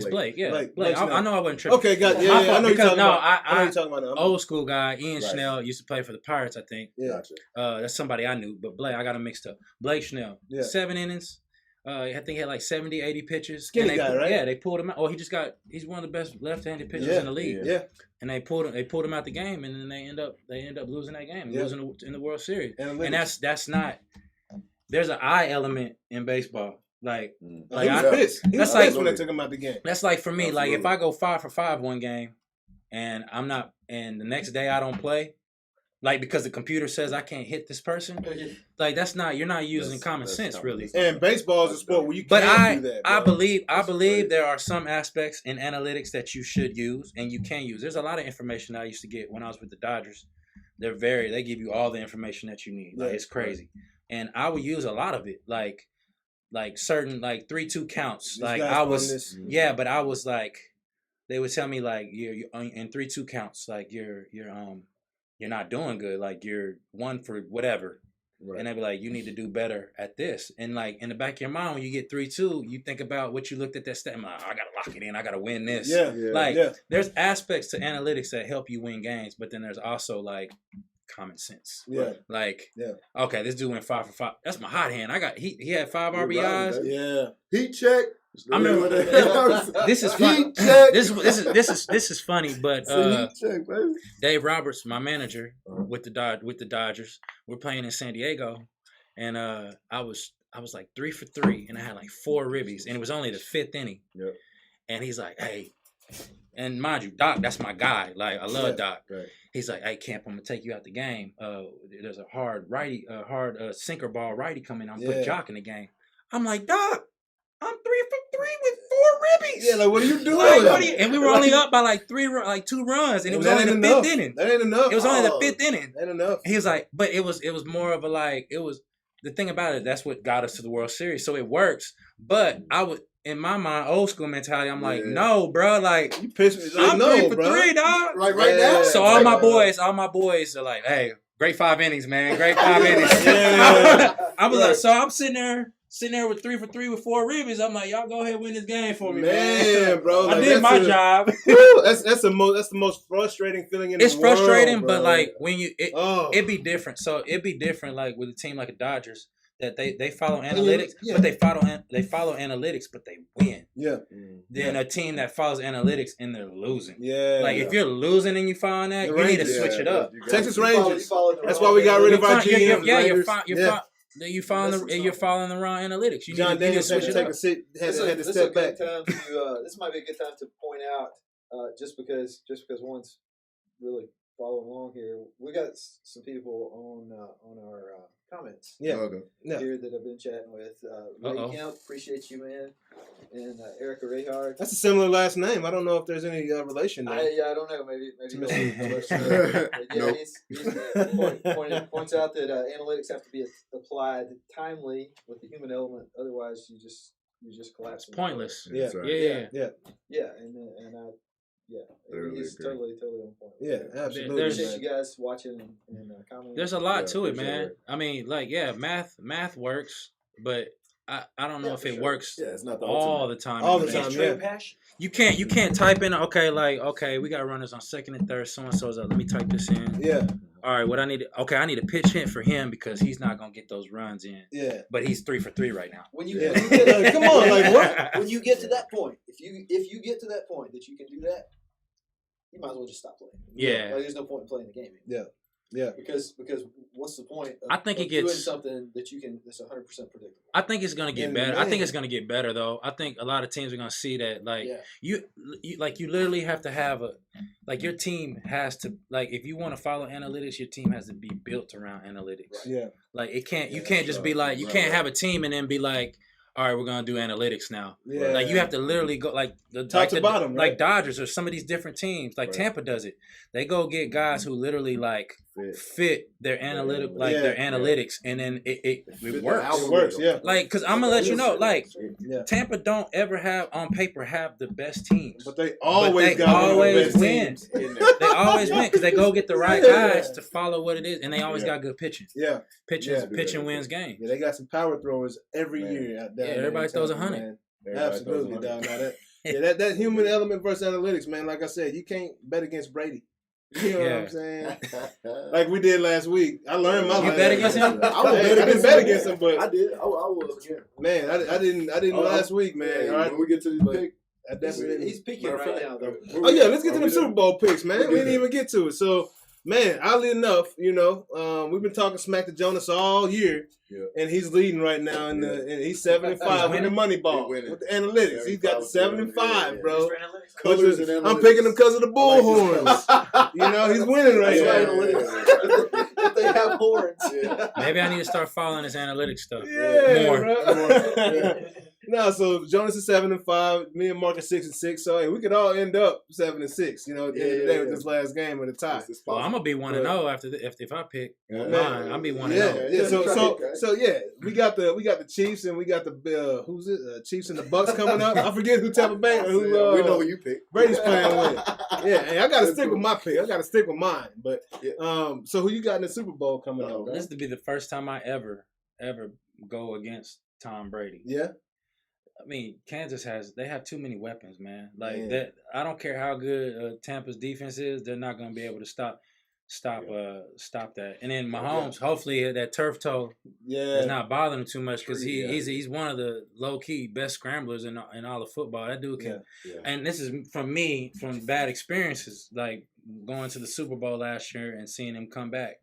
Speaker 4: Blake. Yeah, Blake. I know I wasn't tripping.
Speaker 1: Okay, got yeah. I know you're talking about. I know you're talking about.
Speaker 4: Old school guy, Ian Schnell used to play for the Pirates, I think.
Speaker 1: Yeah.
Speaker 4: That's somebody I knew, but Blake, I got him mixed up. Blake Schnell, 7 innings. I think he had like 70, 80 pitches.
Speaker 1: Skinny guy, right?
Speaker 4: Yeah, they pulled him out. Oh, he's one of the best left-handed pitchers in the league.
Speaker 1: Yeah.
Speaker 4: And they pulled him out the game, and then they end up losing that game, losing in the World Series. And that's not. There's an eye element in baseball. Like
Speaker 1: he was pissed. He was pissed when they took him out the game.
Speaker 4: That's like for me. Like if I go 5 for 5 one game, and I'm not, and the next day I don't play, like because the computer says I can't hit this person, like that's not. You're not using common sense, really.
Speaker 1: And baseball is a sport where you can't do that.
Speaker 4: I believe there are some aspects in analytics that you should use and you can use. There's a lot of information I used to get when I was with the Dodgers. They give you all the information that you need. Like it's crazy, and I would use a lot of it, like certain 3-2 counts. Like I was, but I was like, they would tell me like you're in 3-2 counts, like you're not doing good, like you're 1 for whatever, and they'd be like, you need to do better at this. And like in the back of your mind, when you get 3-2, you think about what you looked at that stat. I'm like, I gotta lock it in. I gotta win this. There's aspects to analytics that help you win games, but then there's also like common sense. Okay, this dude went 5 for 5. That's my hot hand. He had 5 RBIs.
Speaker 5: Heat check.
Speaker 4: I remember this is fun. This is funny, but Dave Roberts, my manager with the Dodgers, we're playing in San Diego, and I was like 3 for 3, and I had like 4 ribbies, and it was only the 5th inning.
Speaker 5: Yep.
Speaker 4: And he's like, hey. And mind you, Doc, that's my guy. Like I love Doc.
Speaker 5: Right.
Speaker 4: He's like, hey, Kemp, I'm gonna take you out the game. There's a hard sinker ball righty coming. I'm putting Jock in the game. I'm like, Doc, I'm 3 for 3 with 4 ribbies.
Speaker 1: Yeah, like what are you doing?
Speaker 4: And we were only up by like 2 runs, and it was only the 5th inning.
Speaker 1: That ain't enough.
Speaker 4: It was only the 5th inning.
Speaker 1: That ain't enough.
Speaker 4: He was like, but it was more of a like it was the thing about it. That's what got us to the World Series. So it works. But in my mind, old school mentality, I'm like, no, bro, like
Speaker 1: you pissed me.
Speaker 4: I'm
Speaker 1: no,
Speaker 4: 3 for
Speaker 1: bro.
Speaker 4: 3, dog.
Speaker 5: Right now.
Speaker 4: So all my boys are like, hey, great 5 innings, man, great 5 innings. I was like, so I'm sitting there with 3 for 3 with 4 ribbies. I'm like, y'all go ahead and win this game for me, man.
Speaker 1: Bro.
Speaker 4: I did my job.
Speaker 1: That's the most frustrating feeling in the world.
Speaker 4: It's frustrating,
Speaker 1: bro.
Speaker 4: but like when it'd be different. So it'd be different, like with a team like the Dodgers, that they follow analytics, but they follow analytics, but they win.
Speaker 1: Yeah.
Speaker 4: Then a team that follows analytics and they're losing.
Speaker 1: Yeah.
Speaker 4: Like if you're losing and you follow that, you need to switch it up.
Speaker 1: Texas Rangers. That's why we got rid of our GM.
Speaker 4: You're following the wrong analytics. You
Speaker 1: John
Speaker 4: need to switch it up.
Speaker 1: Had to step back.
Speaker 6: This might be a good time to point out, just because one's really following along here. We got some people on our comments.
Speaker 1: Here
Speaker 6: that I've been chatting with. Matt Kemp, appreciate you, man, and Erica Rayhard.
Speaker 1: That's a similar last name. I don't know if there's any relation there.
Speaker 6: I don't know. Maybe. He points out that analytics have to be applied timely with the human element. Otherwise, you just collapse.
Speaker 4: It's pointless.
Speaker 1: Yeah.
Speaker 6: He's totally on point.
Speaker 1: Yeah, absolutely.
Speaker 6: Appreciate you guys watching and commenting.
Speaker 4: There's a lot to it, man. I mean, like, math works, but I don't know if it works
Speaker 5: it's not
Speaker 4: all the time.
Speaker 1: All the time,
Speaker 4: You can't type in we got runners on second and third, so and so's up. Let me type this in.
Speaker 1: Yeah.
Speaker 4: All right, what I need I need a pitch hit for him because he's not gonna get those runs in.
Speaker 1: Yeah.
Speaker 4: But he's 3 for 3 right now.
Speaker 6: When you
Speaker 1: come on, like what?
Speaker 6: When you get to that point, if you get to that point that you can do that, you might as well just stop playing.
Speaker 4: Yeah.
Speaker 6: Like, there's no point in playing the game anymore.
Speaker 1: Yeah.
Speaker 6: Because what's the point of,
Speaker 4: doing
Speaker 6: something that's 100% predictable?
Speaker 4: I think it's gonna get better. I think it's gonna get better though. I think a lot of teams are gonna see that you literally have to have your team has to, like, if you want to follow analytics, your team has to be built around analytics.
Speaker 1: Yeah.
Speaker 4: Like you can't just be like, you can't have a team and then be like, all right, we're gonna do analytics now.
Speaker 1: Yeah.
Speaker 4: Like you have to literally go like
Speaker 1: top to bottom, right?
Speaker 4: Like Dodgers or some of these different teams. Like Tampa does it. They go get guys who literally like fit their analytics, and then it works.
Speaker 1: It works, yeah.
Speaker 4: Like, because I'm gonna let you know, like, Tampa don't ever have on paper have the best teams,
Speaker 1: but they always
Speaker 4: win. They always win because they go get the right guys to follow what it is, and they always got good pitching.
Speaker 1: Yeah,
Speaker 4: pitching wins games.
Speaker 1: Yeah, they got some power throwers every year.
Speaker 4: Everybody throws 100.
Speaker 1: Absolutely, dog. That human element versus analytics, man. Like I said, you can't bet against Brady. You know what I'm saying? Like we did last week. I learned my lesson.
Speaker 4: You bet against him?
Speaker 1: I didn't bet against him, but
Speaker 5: I did. I was again.
Speaker 1: Man, I didn't last week, man.
Speaker 5: Yeah,
Speaker 1: all right?
Speaker 5: When we get to this pick,
Speaker 6: he's peaking right now, though.
Speaker 1: Oh yeah, let's get to the Super Bowl picks, man. We didn't even get to it. So, man, oddly enough, we've been talking smack to Jonas all year. Yeah. And he's leading right now, and he's 7-5 with the money ball with the analytics. He's got the 7-5, bro. I'm picking him because of the bullhorns. He's winning right now.
Speaker 6: If they have horns,
Speaker 4: maybe I need to start following his analytics stuff.
Speaker 1: More. No, so Jonas is 7-5. Me and Mark are 6-6. So hey, we could all end up 7-6. At the end of the day with this last game of the tie.
Speaker 4: Well, I'm gonna be 1-0 after if I pick mine. I'll be 1-0.
Speaker 1: Yeah. So we got the Chiefs and we got the Chiefs and the Bucks coming up. I forget who Tampa Bay or who.
Speaker 5: We know who you pick.
Speaker 1: Brady's playing with. Yeah, hey, I got to stick with my pick. I got to stick with mine. But so who you got in the Super Bowl coming up?
Speaker 4: This would be the first time I ever go against Tom Brady.
Speaker 1: Yeah.
Speaker 4: I mean, Kansas they have too many weapons, man. Like that, I don't care how good Tampa's defense is, they're not going to be able to stop that. And then Mahomes, hopefully that turf toe is not bothering him too much because he's one of the low key best scramblers in all of football. That dude can. Yeah. And this is from bad experiences, like going to the Super Bowl last year and seeing him come back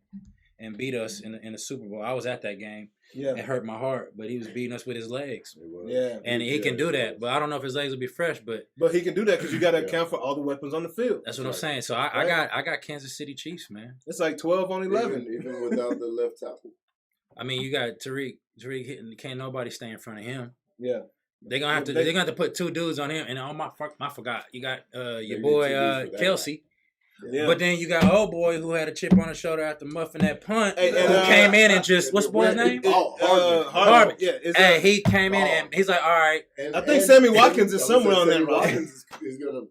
Speaker 4: and beat us in the Super Bowl. I was at that game. Yeah. It hurt my heart, but he was beating us with his legs.
Speaker 1: Yeah.
Speaker 4: And he can do that, but I don't know if his legs will be fresh. But
Speaker 1: he can do that because you got to account for all the weapons on the field.
Speaker 4: That's what I'm saying. So I got Kansas City Chiefs, man.
Speaker 1: It's like 12 on 11.
Speaker 5: Even without the left tackle.
Speaker 4: I mean, you got Tariq hitting. Can't nobody stay in front of him.
Speaker 1: Yeah.
Speaker 4: They're gonna have to put two dudes on him. And I forgot. You got your boy Kelsey.
Speaker 1: Yeah.
Speaker 4: But then you got old boy who had a chip on his shoulder after muffing that punt, who came in and just what's the boy's name?
Speaker 1: Harvey. Yeah.
Speaker 4: He came in and he's like, all right.
Speaker 1: I think Sammy Watkins is somewhere on that roster.
Speaker 5: Watkins is gonna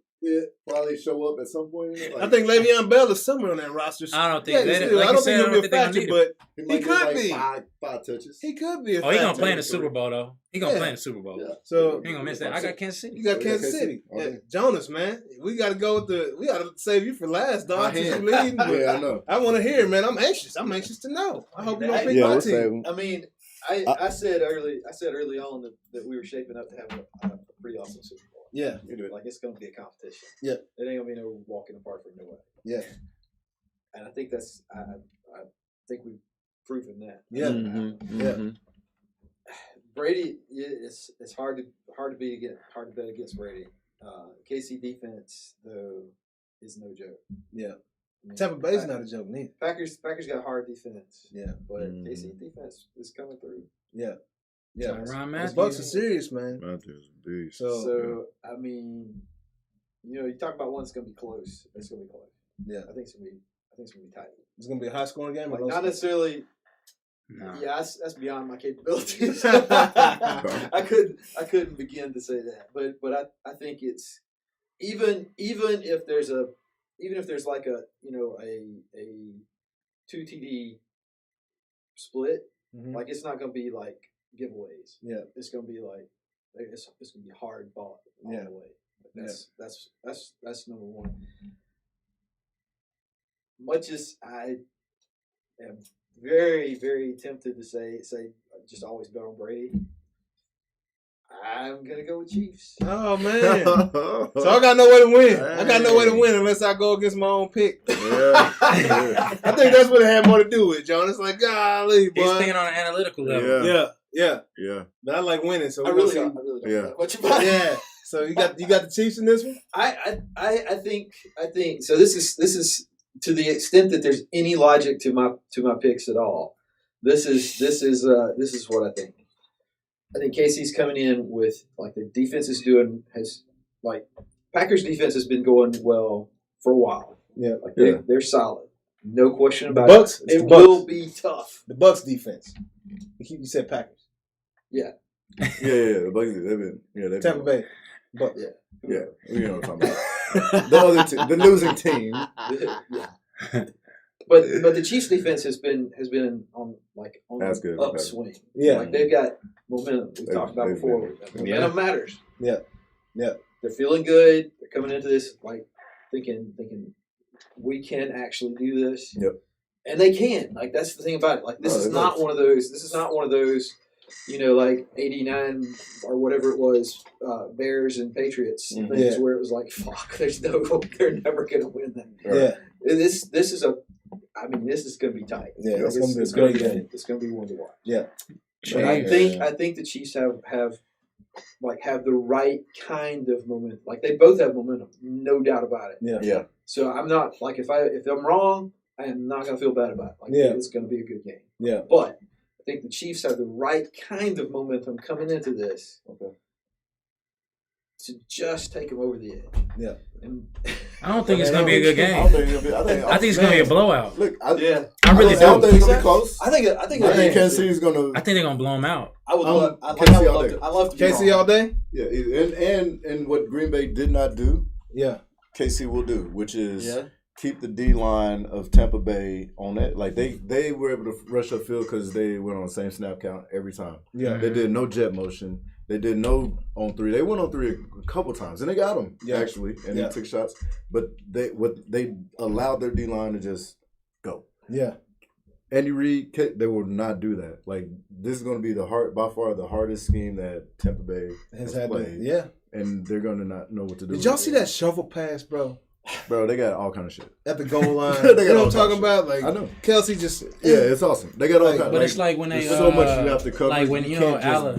Speaker 5: probably show up at some point.
Speaker 1: I think Le'Veon Bell is somewhere on that roster.
Speaker 4: I don't think
Speaker 1: I don't think he'll be a factor, but he could be.
Speaker 5: 5 touches.
Speaker 1: He could be.
Speaker 4: He's gonna play in the Super Bowl though. He's gonna play in the Super Bowl.
Speaker 1: Yeah. So
Speaker 4: he ain't gonna miss that. I got Kansas City.
Speaker 1: You got Kansas City. Okay. Jonas, man, we got to go with we got to save you for last, dog. Since you lead.
Speaker 5: Yeah, I know.
Speaker 1: I want to hear, man. I'm anxious to know. I hope you don't pick my team.
Speaker 6: I mean, I said early on that we were shaping up to have a pretty awesome Super Bowl.
Speaker 1: Yeah,
Speaker 6: like it's going to be a competition.
Speaker 1: Yeah,
Speaker 6: it ain't gonna be no walking apart from no way.
Speaker 1: Yeah,
Speaker 6: and I think that's I think we've proven that.
Speaker 1: Yeah, yeah.
Speaker 6: Brady, it's hard to bet against Brady. KC defense though is no joke.
Speaker 1: Yeah, Tampa Bay's not a joke neither.
Speaker 6: Packers got hard defense.
Speaker 1: Yeah,
Speaker 6: but KC defense is coming through.
Speaker 1: Yeah. Yeah,
Speaker 4: the
Speaker 1: Bucks are serious, man.
Speaker 6: So I mean, you talk about one that's going to be close. It's going to be close.
Speaker 1: Yeah,
Speaker 6: I think it's going to be tight.
Speaker 1: It's going to be a high scoring game.
Speaker 6: Like, not necessarily. No. Yeah, that's beyond my capabilities. I couldn't begin to say that, but I think it's even if there's like a 2 TD split, like it's not going to be like giveaways.
Speaker 1: Yeah,
Speaker 6: it's gonna be like it's gonna be hard ball all the way. That's number one. Much as I am very, very tempted to say just always bet on Brady, I'm gonna go with Chiefs.
Speaker 1: Oh man! So I got no way to win. I got no way to win unless I go against my own pick. Yeah. I think that's what it had more to do with, John. It's like, golly, boy.
Speaker 4: He's thinking on an analytical level.
Speaker 1: Yeah. But I like winning, so
Speaker 6: I really don't know much about it.
Speaker 1: Yeah. So you got the Chiefs in this one?
Speaker 6: I think so. This is to the extent that there's any logic to my picks at all. This is what I think. I think KC's coming in with like the defense Packers defense has been going well for a while.
Speaker 1: Yeah,
Speaker 6: they're solid, no question about it. It will be tough.
Speaker 1: The Bucks defense. You said Packers.
Speaker 6: Yeah.
Speaker 5: The Bucks. They've been
Speaker 1: Tampa Bay. Bucks.
Speaker 5: Yeah. You know what I'm talking about. The losing team.
Speaker 6: Yeah. But the Chiefs defense has been on the upswing.
Speaker 1: Yeah,
Speaker 6: like they've got momentum. We've talked about before. Momentum matters.
Speaker 1: Yeah.
Speaker 6: They're feeling good. They're coming into this like thinking we can actually do this.
Speaker 5: Yep.
Speaker 6: And they can. Like that's the thing about it. Like this is not one of those. This is not one of those. Like 89 or whatever it was, Bears and Patriots things where it was like, fuck, they're never going to win that.
Speaker 1: Yeah.
Speaker 6: This is going to be tight.
Speaker 1: Yeah, it's going to be a great game.
Speaker 6: It's going to be one to watch.
Speaker 1: Yeah.
Speaker 6: But I think the Chiefs have the right kind of momentum. Like they both have momentum, no doubt about it.
Speaker 5: Yeah.
Speaker 6: So I'm not like if I'm wrong, I am not going to feel bad about it. Like it's going to be a good game.
Speaker 1: Yeah.
Speaker 6: But I think the Chiefs have the right kind of momentum coming into this to just take them over the edge.
Speaker 1: Yeah.
Speaker 6: And
Speaker 4: I don't think it's going to be a good game. I think it's going to be a blowout.
Speaker 5: Look,
Speaker 4: I really do.
Speaker 5: I don't think it's going to be close.
Speaker 6: I think
Speaker 5: Kansas City's going to.
Speaker 4: I think they're going to blow them out.
Speaker 6: I love to
Speaker 1: KC all day.
Speaker 5: Yeah, and what Green Bay did not do, KC will do, which is keep the D line of Tampa Bay on that. Like they were able to rush upfield because they went on the same snap count every time.
Speaker 1: Yeah,
Speaker 5: they did no jet motion. They did no on three. They went on three a couple times and they got them actually, and they took shots. But they allowed their D line to just go.
Speaker 1: Yeah.
Speaker 5: Andy Reid, they will not do that. Like this is going to be by far the hardest scheme that Tampa Bay has played. And they're going to not know what to do.
Speaker 1: Did y'all see that shovel pass, bro?
Speaker 5: Bro, they got all kind of shit
Speaker 1: at the goal line. You know what I'm talking about? Like
Speaker 5: I know
Speaker 1: Kelsey just
Speaker 5: it's awesome. They got all kind.
Speaker 4: But it's like when they
Speaker 5: so much you have to cover.
Speaker 4: Like when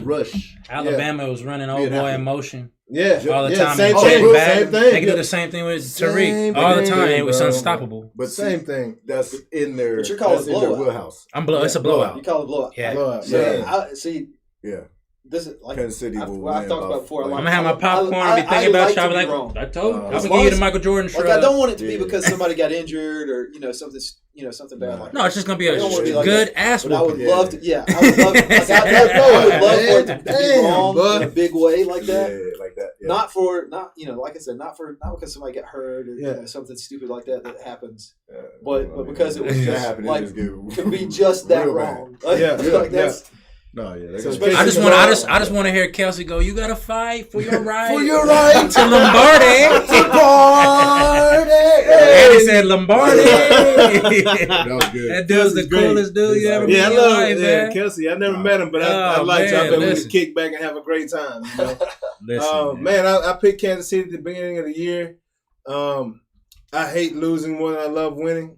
Speaker 5: rush.
Speaker 4: Alabama was running old boy in motion.
Speaker 1: All
Speaker 4: the time.
Speaker 1: Same thing.
Speaker 4: They can do the same thing with Tariq all the time. It was unstoppable.
Speaker 5: But
Speaker 1: same thing.
Speaker 5: That's in their.
Speaker 6: But you're calling
Speaker 5: in their wheelhouse.
Speaker 4: It's a blowout.
Speaker 6: You call it blowout.
Speaker 4: Yeah.
Speaker 1: Blowout.
Speaker 6: So see.
Speaker 5: Yeah.
Speaker 6: this is like
Speaker 5: Kansas City
Speaker 6: I've talked about before.
Speaker 4: I'm gonna have my popcorn and be thinking about shot. Like, I told you, I'm gonna give you the Michael Jordan shrug.
Speaker 6: Like, I don't want it to be because somebody got injured or something bad like that.
Speaker 4: No, it's just gonna be a good ass whooping.
Speaker 6: I would love to. Yeah, I would love. I would love for it to be wrong in a big way like that.
Speaker 5: Yeah, like that. Yeah.
Speaker 6: Not like I said, not because somebody got hurt or something stupid like that happens. But because it was just like to be just that wrong. Like that's.
Speaker 5: No, yeah.
Speaker 6: So
Speaker 4: I just want to hear Kelsey go. You got to fight for your right.
Speaker 5: For your right
Speaker 4: to Lombardi.
Speaker 5: Lombardi.
Speaker 4: And he said Lombardi.
Speaker 5: That was good.
Speaker 4: That dude's the coolest dude you ever met in your life, man.
Speaker 1: Kelsey. I never met him, but I like you. I bet we can kick back and have a great time. You know? Man, I picked Kansas City at the beginning of the year. I hate losing more than I love winning.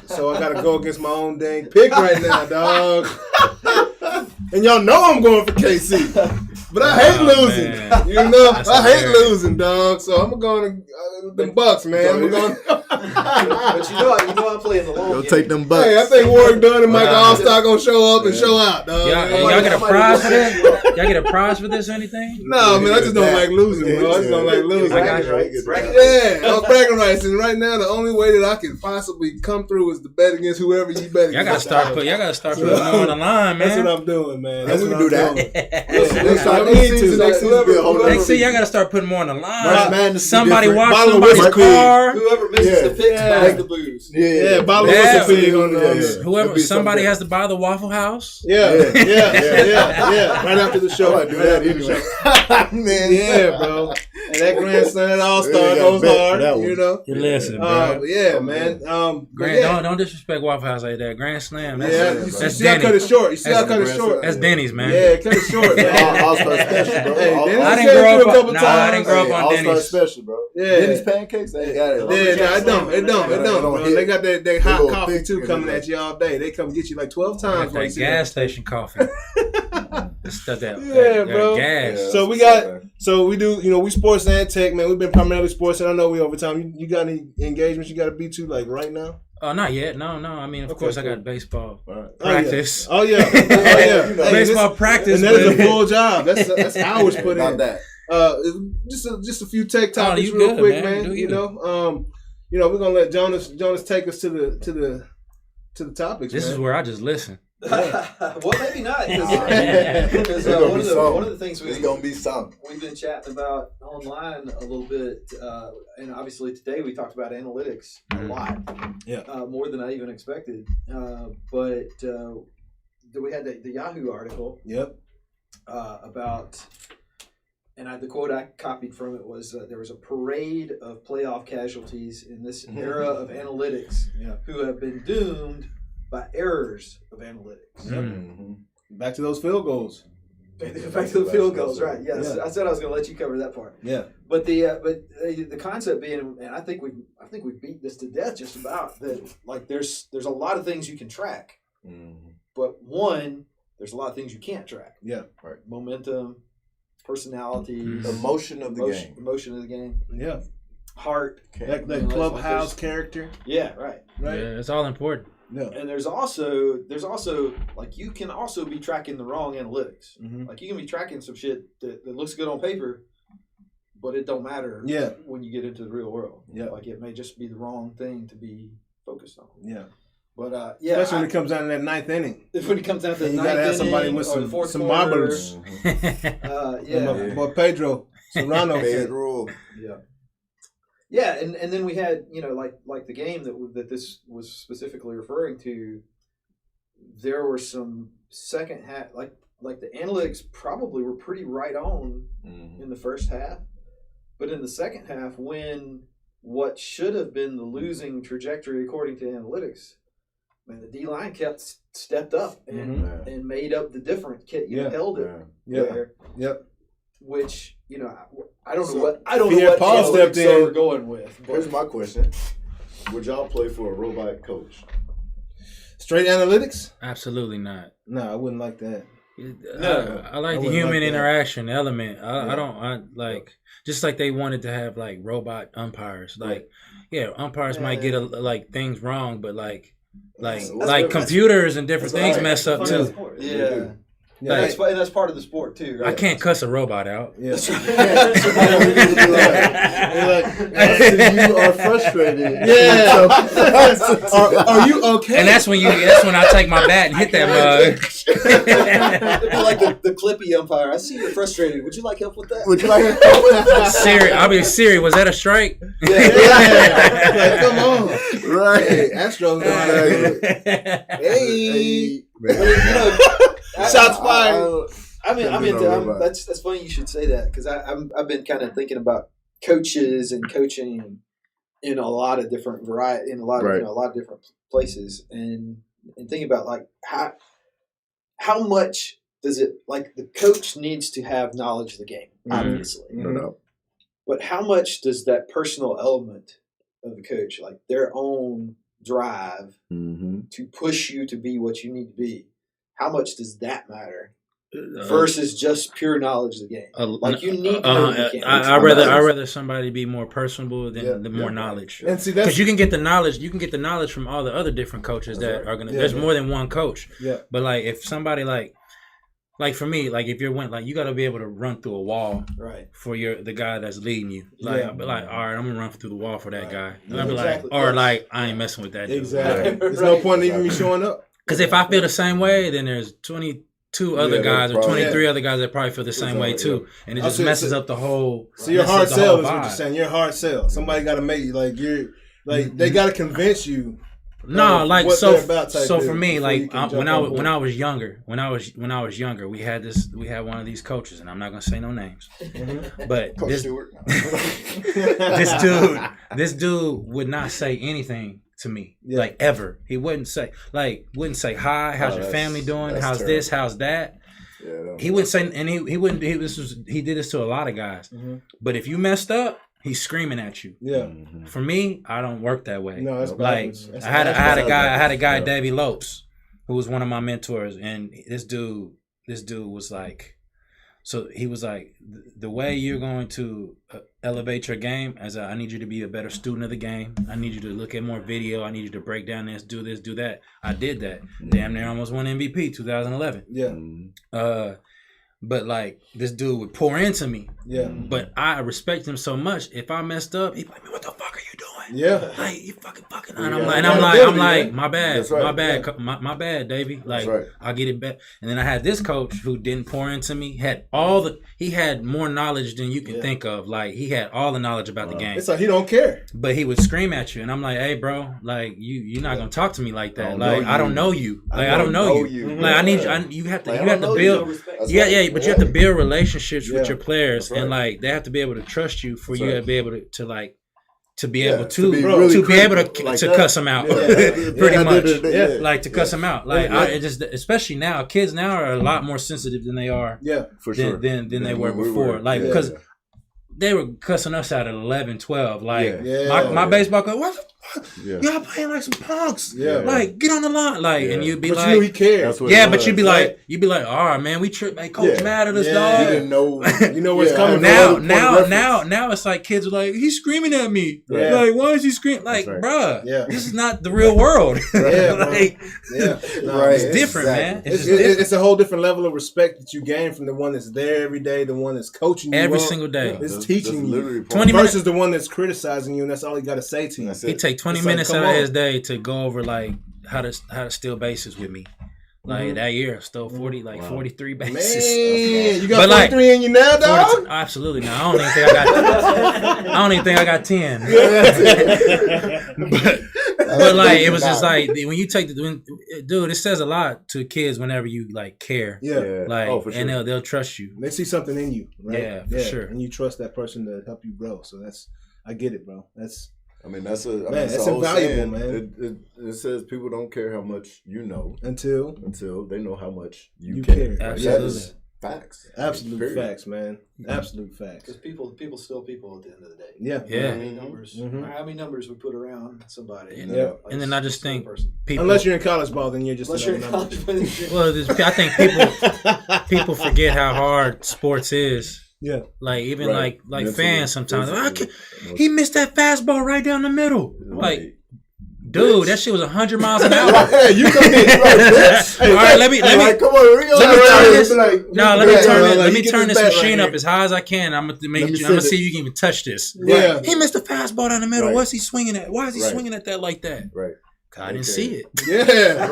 Speaker 1: So I got to go against my own dang pick right now, dog. And y'all know I'm going for KC. But I hate losing. Man. You know? I hate losing, dog. So I'm going to them Bucks, man.
Speaker 6: But you know I'm playing the long game.
Speaker 5: Take them Bucks.
Speaker 1: Hey, I think Warwick Dunn and Mike Allstar going to show up and show out, dog.
Speaker 4: Y'all get a prize for this? Y'all get a prize for this or anything?
Speaker 1: No, man. I just don't like losing, bro. I just don't like losing.
Speaker 4: I got you.
Speaker 1: Yeah, I'm bragging rights. And right now, the only way that I can possibly come through is to bet against whoever you bet against.
Speaker 4: Y'all got to start putting more on the line, man.
Speaker 1: That's what I'm doing, man.
Speaker 5: That's what I'm doing.
Speaker 4: Next season, y'all got to start putting more on the line. Somebody watch somebody's car.
Speaker 6: Whoever misses the pick buys the booze.
Speaker 1: Yeah, bottle of whiskey pig on the
Speaker 4: whoever, somebody has to buy the Waffle House.
Speaker 1: Yeah. Right after the show.
Speaker 5: I do that anyway.
Speaker 1: Man, yeah, bro. And that Grand Slam All-Star goes hard, you know.
Speaker 4: You listen, bro.
Speaker 1: Yeah, man.
Speaker 4: Don't disrespect Waffle House like that. Grand Slam. That's
Speaker 1: see, I cut it short. You see, I cut it short.
Speaker 4: That's Denny's, man.
Speaker 1: Yeah, cut it short, man.
Speaker 5: All-Star special, bro.
Speaker 1: Hey,
Speaker 4: I didn't grow up on Denny's.
Speaker 5: All-Star special, bro.
Speaker 1: Yeah.
Speaker 5: Denny's pancakes, they got it.
Speaker 1: Yeah, it don't. Bro. They got that hot coffee too coming at you all day. They come get you like 12 times.
Speaker 4: That gas station coffee.
Speaker 1: Bro.
Speaker 4: Gas.
Speaker 1: So we do, we sports and tech, man. We've been primarily sports, and I know we overtime. You got any engagements you got to be to like right now?
Speaker 4: Oh, not yet. No. I mean, of course, I got baseball practice.
Speaker 1: Oh yeah.
Speaker 4: Baseball practice.
Speaker 1: And that is a full job. That's hours put in.
Speaker 5: That.
Speaker 1: Just a few tech topics real quick, man. We're gonna let Jonas take us to the topics.
Speaker 4: This is where I just listen.
Speaker 6: Well, maybe not. Because one of the things
Speaker 5: it's gonna be something
Speaker 6: we've been chatting about online a little bit, and obviously today we talked about analytics a lot, more than I even expected. But we had the Yahoo article, about. And the quote I copied from it was, there was a parade of playoff casualties in this era of analytics who have been doomed by errors of analytics.
Speaker 1: Mm-hmm. Back to those field goals.
Speaker 6: Back to the field goals, right. Yes. Yeah. I said I was going to let you cover that part.
Speaker 1: Yeah.
Speaker 6: But the concept being, and I think we beat this to death just about, that like there's a lot of things you can track. Mm-hmm. But there's a lot of things you can't track.
Speaker 1: Yeah.
Speaker 6: Right. Momentum, personality,
Speaker 5: emotion of the game.
Speaker 1: Yeah.
Speaker 6: Heart.
Speaker 1: That clubhouse character.
Speaker 6: Yeah, right.
Speaker 4: Yeah, it's all important.
Speaker 1: Yeah.
Speaker 6: And there's also like you can also be tracking the wrong analytics.
Speaker 1: Mm-hmm.
Speaker 6: Like you can be tracking some shit that looks good on paper, but it don't matter when you get into the real world.
Speaker 1: Yeah.
Speaker 6: Like it may just be the wrong thing to be focused on.
Speaker 1: Yeah.
Speaker 6: But
Speaker 1: especially when it comes down to that ninth inning.
Speaker 6: When it comes down to the ninth inning,
Speaker 1: you gotta have somebody with some marbles. Boy, Pedro Serrano.
Speaker 5: Pedro.
Speaker 6: Yeah. Yeah, and then we had, like the game that this was specifically referring to, there were some second half, like the analytics probably were pretty right on in the first half, but in the second half, when what should have been the losing trajectory according to analytics, man, the D-line stepped up and made up the difference, held it there.
Speaker 1: Yep.
Speaker 6: Which, I don't know what analytics they were going with. But.
Speaker 5: Here's my question. Would y'all play for a robot coach?
Speaker 1: Straight analytics?
Speaker 4: Absolutely not.
Speaker 1: No, I wouldn't like that.
Speaker 4: I like the human interaction element. I like just like they wanted to have like robot umpires. Like, umpires might get things wrong, but like computers and different things mess up too.
Speaker 6: Yeah. Yeah,
Speaker 4: like,
Speaker 6: that's part of the sport too. Right?
Speaker 4: I can't cuss a robot out.
Speaker 5: Yeah. You are frustrated.
Speaker 1: Yeah. Are you okay?
Speaker 4: And that's when I take my bat and hit that mug.
Speaker 6: Like the Clippy umpire. I see you're frustrated. Would you like help with that?
Speaker 5: Would you like help with that?
Speaker 4: Siri, I'll be Siri. Was that a strike?
Speaker 1: Yeah. Like, come on.
Speaker 5: Right.
Speaker 1: Hey, Astros Hey.
Speaker 6: Shots fired. That's funny you should say that because I've been kind of thinking about coaches and coaching in a lot of different variety, in a lot of different places, and thinking about like how much does it, like, the coach needs to have knowledge of the game, obviously,
Speaker 5: no doubt,
Speaker 6: but how much does that personal element of the coach, like their own drive to push you to be what you need to be, how much does that matter versus just pure knowledge of the game? Like, you need to know the game.
Speaker 4: I'd rather somebody be more personable than the more knowledge.
Speaker 1: And see,
Speaker 4: because you can get the knowledge from all the other different coaches that are gonna. There's more than one coach. Yeah. But like, if somebody like for me, like if you you got to be able to run through a wall, right, for the guy that's leading you. Like, I'll be like, all right, I'm gonna run through the wall for that guy. And I'll be like, I ain't messing with that dude.
Speaker 1: Exactly. There's no point in even me showing up.
Speaker 4: Because if I feel the same way, then there's 22 other guys or 23 other guys that probably feel the same way too, and it just messes up the whole.
Speaker 1: So your hard sell is what you're saying. You're a hard sell. Somebody got to make you they got to convince you.
Speaker 4: No, like so for me, like when I was younger, we had one of these coaches, and I'm not gonna say no names, but this dude would not say anything to me, like ever. He wouldn't say hi, how's your family doing, how's terrible. This, how's that. Yeah, he wouldn't say, and he wouldn't. He did this to a lot of guys. But if you messed up, he's screaming at you. Yeah. For me, I don't work that way. No, that's like I had a guy, Davey Lopes, who was one of my mentors, and this dude was like, so he was like, the way you're going to elevate your game, I need you to be a better student of the game. I need you to look at more video. I need you to break down this, do that. I did that. Damn near almost won MVP 2011. Yeah. But like, this dude would pour into me. Yeah. But I respect him so much. If I messed up, he'd be like, "What the fuck are you doing?" Yeah. Like, you fucking. And I'm like, my bad, right. my bad, Davey. Like, right. I'll get it back. And then I had this coach who didn't pour into me. He had more knowledge than you can think of. Like, he had all the knowledge about the game.
Speaker 1: It's like he don't care.
Speaker 4: But he would scream at you, and I'm like, "Hey, bro, like you're not gonna talk to me like that. I don't know you. Like, I don't know you. Like, I need you. You have to build. But you have to build relationships with your players, and like they have to be able to trust you for you to be able to be able to cuss them out, pretty much. Like to cuss them out. Like especially now, kids now are a lot more sensitive than they are. Yeah, for sure. Than they were before. Like because they were cussing us out at 11, 12. Like my baseball coach, what? Y'all playing like some punks. Yeah, like get on the line. Like, and you'd be like,
Speaker 1: you know he cares.
Speaker 4: But you'd be like, all right, man, we tripped. Hey, coach mad at us, dog.
Speaker 5: You didn't know. You know what's coming.
Speaker 4: Now it's like kids are like, he's screaming at me. Yeah. Like, why is he screaming? Like, bruh, this is not the real world. It's different, man.
Speaker 1: It's a whole different level of respect that you gain from the one that's there every day, the one that's coaching you
Speaker 4: every single day.
Speaker 1: It's teaching you 20 minutes versus the one that's criticizing you, and that's all he got to say to you.
Speaker 4: He take 20 minutes out of his day to go over like how to steal bases with me. Like that year, I stole 43 bases.
Speaker 1: Man, you got 43 in you now, dog?
Speaker 4: Absolutely not. I don't even think I got 10. but like it was just like when you take dude, it says a lot to kids whenever you like care. Yeah. Like for sure. And they'll trust you.
Speaker 1: They see something in you, right?
Speaker 4: Yeah, for sure.
Speaker 1: And you trust that person to help you grow. So I get it, bro. That's
Speaker 5: invaluable, man. It says people don't care how much you know until they know how much you care.
Speaker 4: Absolutely.
Speaker 5: Facts.
Speaker 1: Absolute facts, man. Absolute facts.
Speaker 6: Because people still people at the end of the day.
Speaker 1: Yeah.
Speaker 6: How many numbers? How many numbers we put around somebody?
Speaker 4: And then I just think people,
Speaker 1: unless you're in college ball, then you're just
Speaker 6: unless you're in college ball.
Speaker 4: Well, I think people forget how hard sports is. Yeah, like even like fans sometimes. He missed that fastball right down the middle. Like, Dude, that shit was 100 miles an hour.
Speaker 5: Hey, you come in, bitch.
Speaker 4: All right, let me
Speaker 5: come on,
Speaker 4: let me turn this machine up as high as I can. I'm gonna see if you can even touch this.
Speaker 1: Yeah,
Speaker 4: he missed the fastball down the middle. What's he swinging at? Why is he swinging at that like that?
Speaker 5: Right.
Speaker 4: I didn't see it.
Speaker 1: Yeah,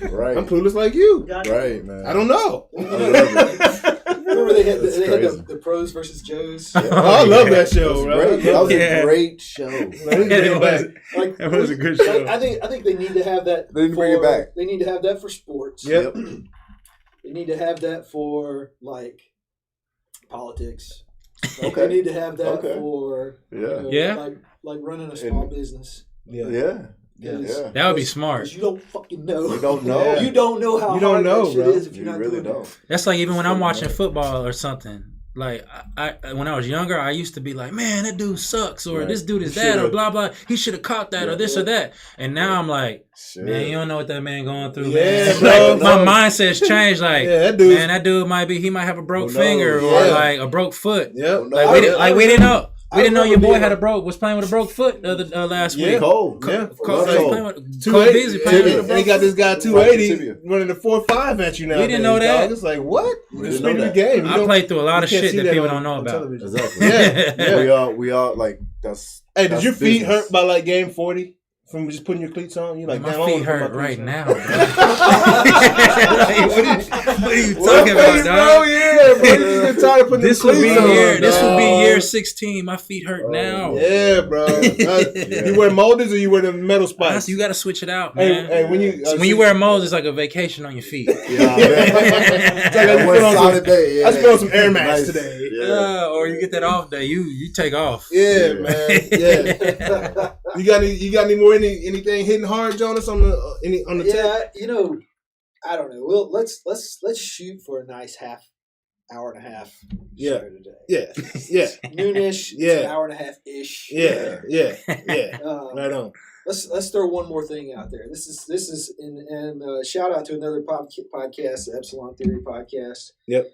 Speaker 1: right. I'm clueless like you.
Speaker 5: Right, man.
Speaker 1: I don't know.
Speaker 6: Remember they had the pros versus Joes.
Speaker 1: Yeah. I love that show, bro.
Speaker 5: That was a great show.
Speaker 4: That was a good show.
Speaker 6: I think they need to have that.
Speaker 5: They need to bring it back.
Speaker 6: They need to have that for sports.
Speaker 1: Yep.
Speaker 6: They need to have that for like politics.
Speaker 5: Okay.
Speaker 6: They need to have that for like running a small business.
Speaker 5: Yeah.
Speaker 4: That would be smart.
Speaker 6: Because you don't fucking know.
Speaker 5: You don't know.
Speaker 6: You don't know how hard that shit is if you're not doing it.
Speaker 4: That's like even when I'm watching football or something. Like I when I was younger, I used to be like, man, that dude sucks, or this dude is that, or blah blah. He should have caught that, or this or that. And now I'm like, man, you don't know what that man going through, man.
Speaker 1: Bro.
Speaker 4: Like, my mindset's changed. Like,
Speaker 1: that
Speaker 4: dude might have a broke finger or like a broke foot.
Speaker 1: Yep.
Speaker 4: Like we didn't know. We didn't know your boy was playing with a broke foot last week.
Speaker 5: Cole.
Speaker 4: Kobe
Speaker 1: busy playing with a broke foot. He got this guy 280 running the 4.5 at you now.
Speaker 4: We didn't know that.
Speaker 1: Dog. It's like, what? The speed of the game.
Speaker 4: I played through a lot of shit that people don't know about.
Speaker 5: Exactly. We all like that's.
Speaker 1: Hey, did your feet hurt by like game 40? From just putting your cleats on, you like
Speaker 4: my feet hurt right now. What are you talking about, dog? This would be year 16. My feet hurt now.
Speaker 1: Yeah, bro. You wear molders or you wear the metal spikes?
Speaker 4: You got to switch it out, man.
Speaker 1: Hey, when you
Speaker 4: wear molders, it's like a vacation on your feet.
Speaker 1: I spilled some Air Max today.
Speaker 4: Or you get that off day. You take off.
Speaker 1: Yeah, man. Yeah. You got any more? Anything hitting hard, Jonas, on the tech?
Speaker 6: I don't know. Let's shoot for a nice hour and a half show today.
Speaker 1: Yeah.
Speaker 6: Noonish. An hour and a half ish.
Speaker 1: Yeah. Right on.
Speaker 6: Let's throw one more thing out there. This is and shout out to another podcast, the Epsilon Theory podcast.
Speaker 1: Yep.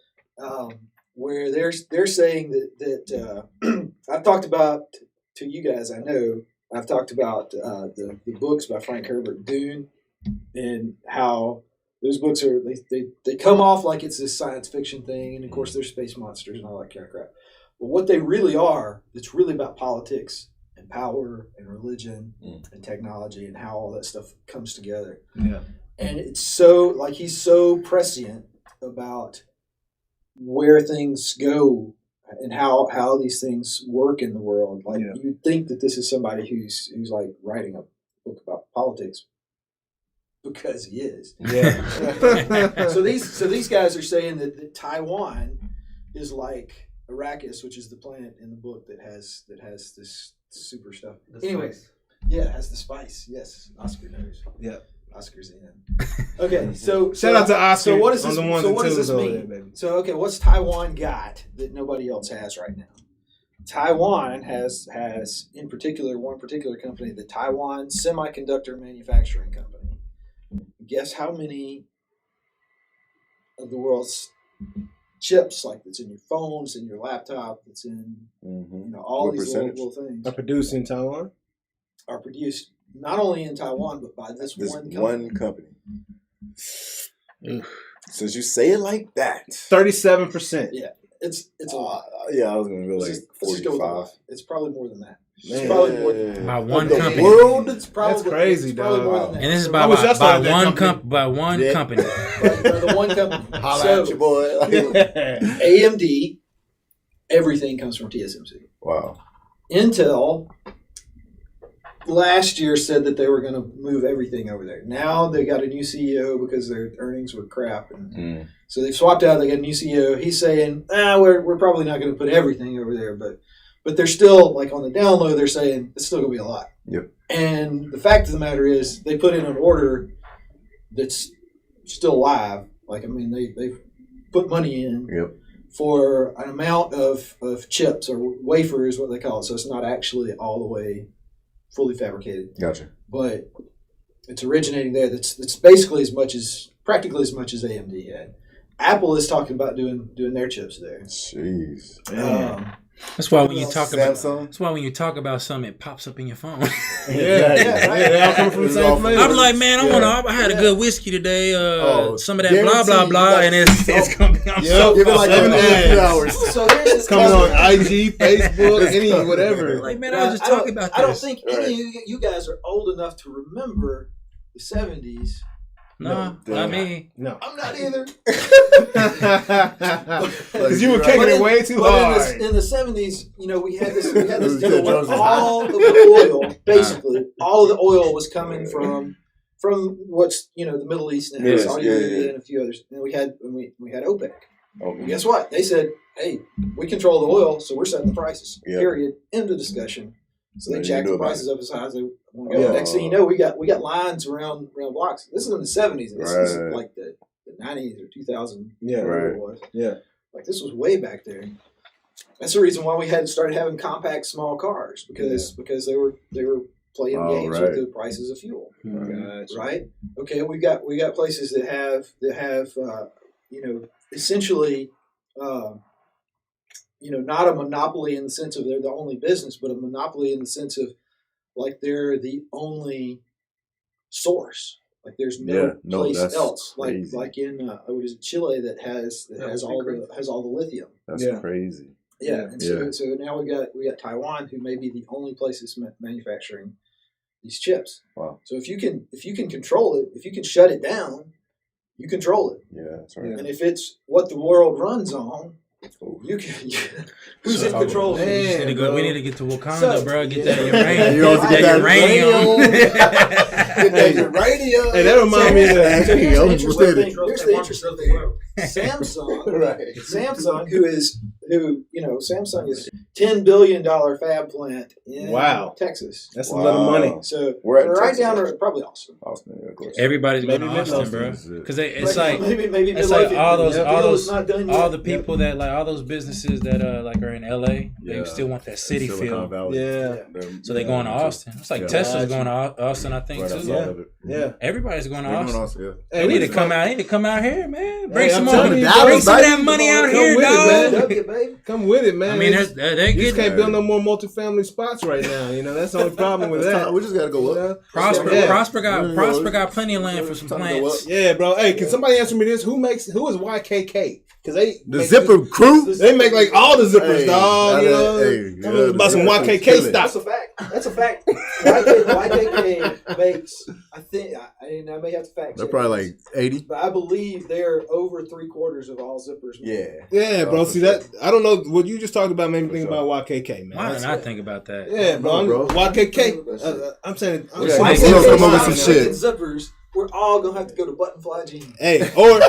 Speaker 6: Where they're saying that I've talked about to you guys. I know. I've talked about the books by Frank Herbert, Dune, and how those books are they come off like it's this science fiction thing, and of course they're space monsters and all that kind of crap. But what they really are, it's really about politics and power and religion and technology and how all that stuff comes together.
Speaker 1: Yeah,
Speaker 6: and it's so like he's so prescient about where things go. And how these things work in the world. Like you'd think that this is somebody who's like writing a book about politics because he is.
Speaker 1: Yeah.
Speaker 6: So these guys are saying that Taiwan is like Arrakis, which is the planet in the book that has this super stuff. Anyways, it has the spice. Yes, Oscar knows.
Speaker 1: Yeah.
Speaker 6: Oscar's in. Okay, so
Speaker 1: shout out to Oscar.
Speaker 6: So what does this,
Speaker 1: on the ones
Speaker 6: so what does this mean?
Speaker 1: There,
Speaker 6: so okay, what's Taiwan got that nobody else has right now? Taiwan has in particular one particular company, the Taiwan Semiconductor Manufacturing Company. Guess how many of the world's chips, like that's in your phones, in your laptop, that's in all
Speaker 5: what
Speaker 6: these little things
Speaker 1: are produced in Taiwan?
Speaker 6: Are produced not only in Taiwan, but by this one company.
Speaker 5: Since you say it like that,
Speaker 1: 37%.
Speaker 6: Yeah, it's a lot.
Speaker 5: Yeah, I was gonna go like 45.
Speaker 6: It's probably more than that.
Speaker 1: Man.
Speaker 6: It's probably more than that.
Speaker 4: By one company.
Speaker 5: World,
Speaker 6: it's probably,
Speaker 1: that's crazy, dog.
Speaker 6: Wow.
Speaker 4: And this is by one company. By one company.
Speaker 6: By the one company.
Speaker 5: Holla at your boy.
Speaker 6: AMD, everything comes from TSMC.
Speaker 5: Wow.
Speaker 6: Intel last year said that they were going to move everything over there. Now they got a new CEO because their earnings were crap, and so they've swapped out. They got a new CEO. He's saying, we're probably not going to put everything over there, but they're still like on the down low. They're saying it's still going to be a lot.
Speaker 5: Yep.
Speaker 6: And the fact of the matter is, they put in an order that's still live. Like they've put money in.
Speaker 5: Yep.
Speaker 6: For an amount of chips or wafer is what they call it. So it's not actually all the way fully fabricated.
Speaker 5: Gotcha.
Speaker 6: But it's originating there. That's basically practically as much as AMD had. Apple is talking about doing their chips there.
Speaker 5: Jeez.
Speaker 4: That's why when you talk about
Speaker 5: Samsung.
Speaker 4: that's why when you talk about something, it pops up in your phone.
Speaker 1: They all come from the same place.
Speaker 4: I'm like, man, I had a good whiskey today. Some of that blah blah blah, and it's gonna be.
Speaker 5: Give it like 7 hours.
Speaker 6: So it's
Speaker 1: coming on IG, Facebook, any whatever.
Speaker 4: Like, man, I was just talking about this.
Speaker 6: I don't think any of you guys are old enough to remember the 70s.
Speaker 4: No, not me.
Speaker 1: No,
Speaker 6: I'm not either.
Speaker 1: Because you were kicking it way too hard.
Speaker 6: In the 70s, we had this deal where all of the oil, basically, all of the oil was coming from what's the Middle East and Saudi Arabia and a few others. And we had OPEC. And guess what? They said, hey, we control the oil, so we're setting the prices. Period. End of discussion. So they jacked the prices up as high as they want to go. Next thing you know, we got lines around blocks. This is in the 70s. And this is like the 90s or 2000.
Speaker 1: Yeah,
Speaker 6: whatever it was.
Speaker 1: Yeah,
Speaker 6: like this was way back there. That's the reason why we had started having compact small cars because they were playing games with the prices of fuel. Right? Okay, we got places that have essentially. Not a monopoly in the sense of they're the only business, but a monopoly in the sense of like they're the only source. Like there's no place else.
Speaker 5: Crazy.
Speaker 6: Like in what is it, Chile that has all the lithium.
Speaker 5: That's crazy.
Speaker 6: Yeah, and so now we got Taiwan, who may be the only place that's manufacturing these chips.
Speaker 5: Wow. So
Speaker 6: if you can control it, if you can shut it down, you control it.
Speaker 5: Yeah, that's right.
Speaker 6: And if it's what the world runs on. You can. Who's in control?
Speaker 4: We need to get to Wakanda, bro. Get that uranium. Get that uranium.
Speaker 5: Get that uranium.
Speaker 1: Hey, that reminds me of
Speaker 6: Here's the interesting thing. Samsung, Samsung is $10 billion fab plant in Texas.
Speaker 1: That's a lot of money.
Speaker 6: So we're right down to probably Austin.
Speaker 5: Austin, yeah, of course.
Speaker 4: Everybody's going to Austin, bro. Because it's like all the people that like all those businesses that are in LA. They still want that city feel. So they're going to Austin. It's like Tesla's going to Austin, I think too.
Speaker 1: Yeah.
Speaker 4: Everybody's going to Austin.
Speaker 1: Hey,
Speaker 4: they need to come out. They need to come out here, man. Bring some of that money out here, dog.
Speaker 1: Come with it, man.
Speaker 4: I mean, they
Speaker 1: just can't build no more multifamily spots right now. That's the only problem with that.
Speaker 5: We just gotta go up.
Speaker 4: Prosper got plenty of land for some plants.
Speaker 1: Yeah, bro. Hey, can somebody answer me this? Who is YKK? Because
Speaker 5: the zipper crew,
Speaker 1: they make like all the zippers, dog. About some YKK stuff.
Speaker 6: That's a fact. YKK makes. I think I may have to fact.
Speaker 5: They're probably like 80,
Speaker 6: but I believe they're over 3/4 of all zippers.
Speaker 1: Yeah, bro. See that? I don't know what you just talked about. Made me think about YKK, man.
Speaker 4: Why did I think about that?
Speaker 1: Yeah, bro. YKK. I'm saying.
Speaker 5: Come up with some shit.
Speaker 6: Zippers. We're all gonna have to go to Buttonfly jeans.
Speaker 1: Hey, or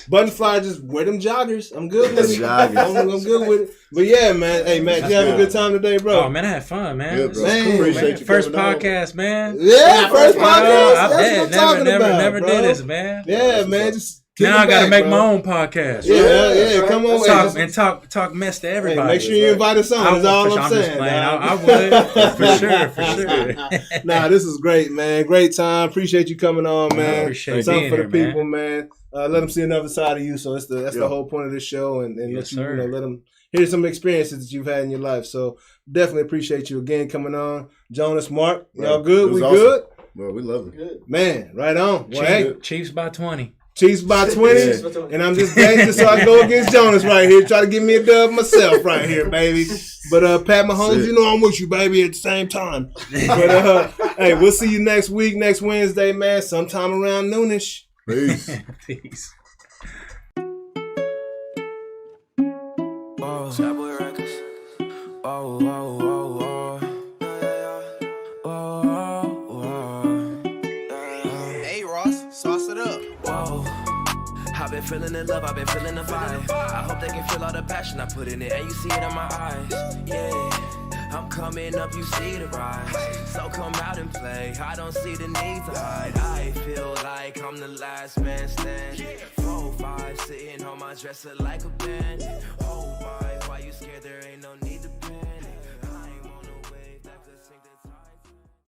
Speaker 1: Buttonfly, just wear them joggers. I'm good with it. I'm good with it. But yeah, man. Hey, Matt, you having a good time today, bro?
Speaker 4: Oh man, I had fun, man.
Speaker 5: Good, bro.
Speaker 1: Man,
Speaker 5: appreciate you.
Speaker 4: First podcast, man.
Speaker 1: Yeah, first podcast. That's what I'm talking about.
Speaker 4: Never did this, man.
Speaker 1: Yeah, man. Just
Speaker 4: now I gotta make my own podcast.
Speaker 1: Yeah. Right. Come on,
Speaker 4: talk mess to everybody.
Speaker 1: Hey, make sure you invite us on. That's all I'm saying.
Speaker 4: I would for sure.
Speaker 1: Nah, this is great, man. Great time. Appreciate you coming on, man.
Speaker 4: Appreciate
Speaker 1: something for the
Speaker 4: here,
Speaker 1: people, man. Let them see another side of you. So that's the whole point of this show, and
Speaker 4: yes,
Speaker 1: let them hear some experiences that you've had in your life. So definitely appreciate you again coming on, Jonas, Mark. Y'all good? We awesome. Good?
Speaker 5: Well, we love it.
Speaker 6: Good.
Speaker 1: Man, right on.
Speaker 4: Chiefs by 20.
Speaker 1: Chiefs by 20, and I'm just dangerous, so I go against Jonas right here. Try to give me a dub myself right here, baby. But Pat Mahomes, I'm with you, baby, at the same time. But hey, we'll see you next week, next Wednesday, man, sometime around noonish.
Speaker 5: Peace.
Speaker 4: Peace.
Speaker 2: I've been feeling the love, I've been feeling the vibe. I hope they can feel all the passion I put in it, and you see it in my eyes. Yeah, I'm coming up, you see the rise. So come out and play, I don't see the need to hide. I feel like I'm the last man standing. 4-5 sitting on my dresser like a band.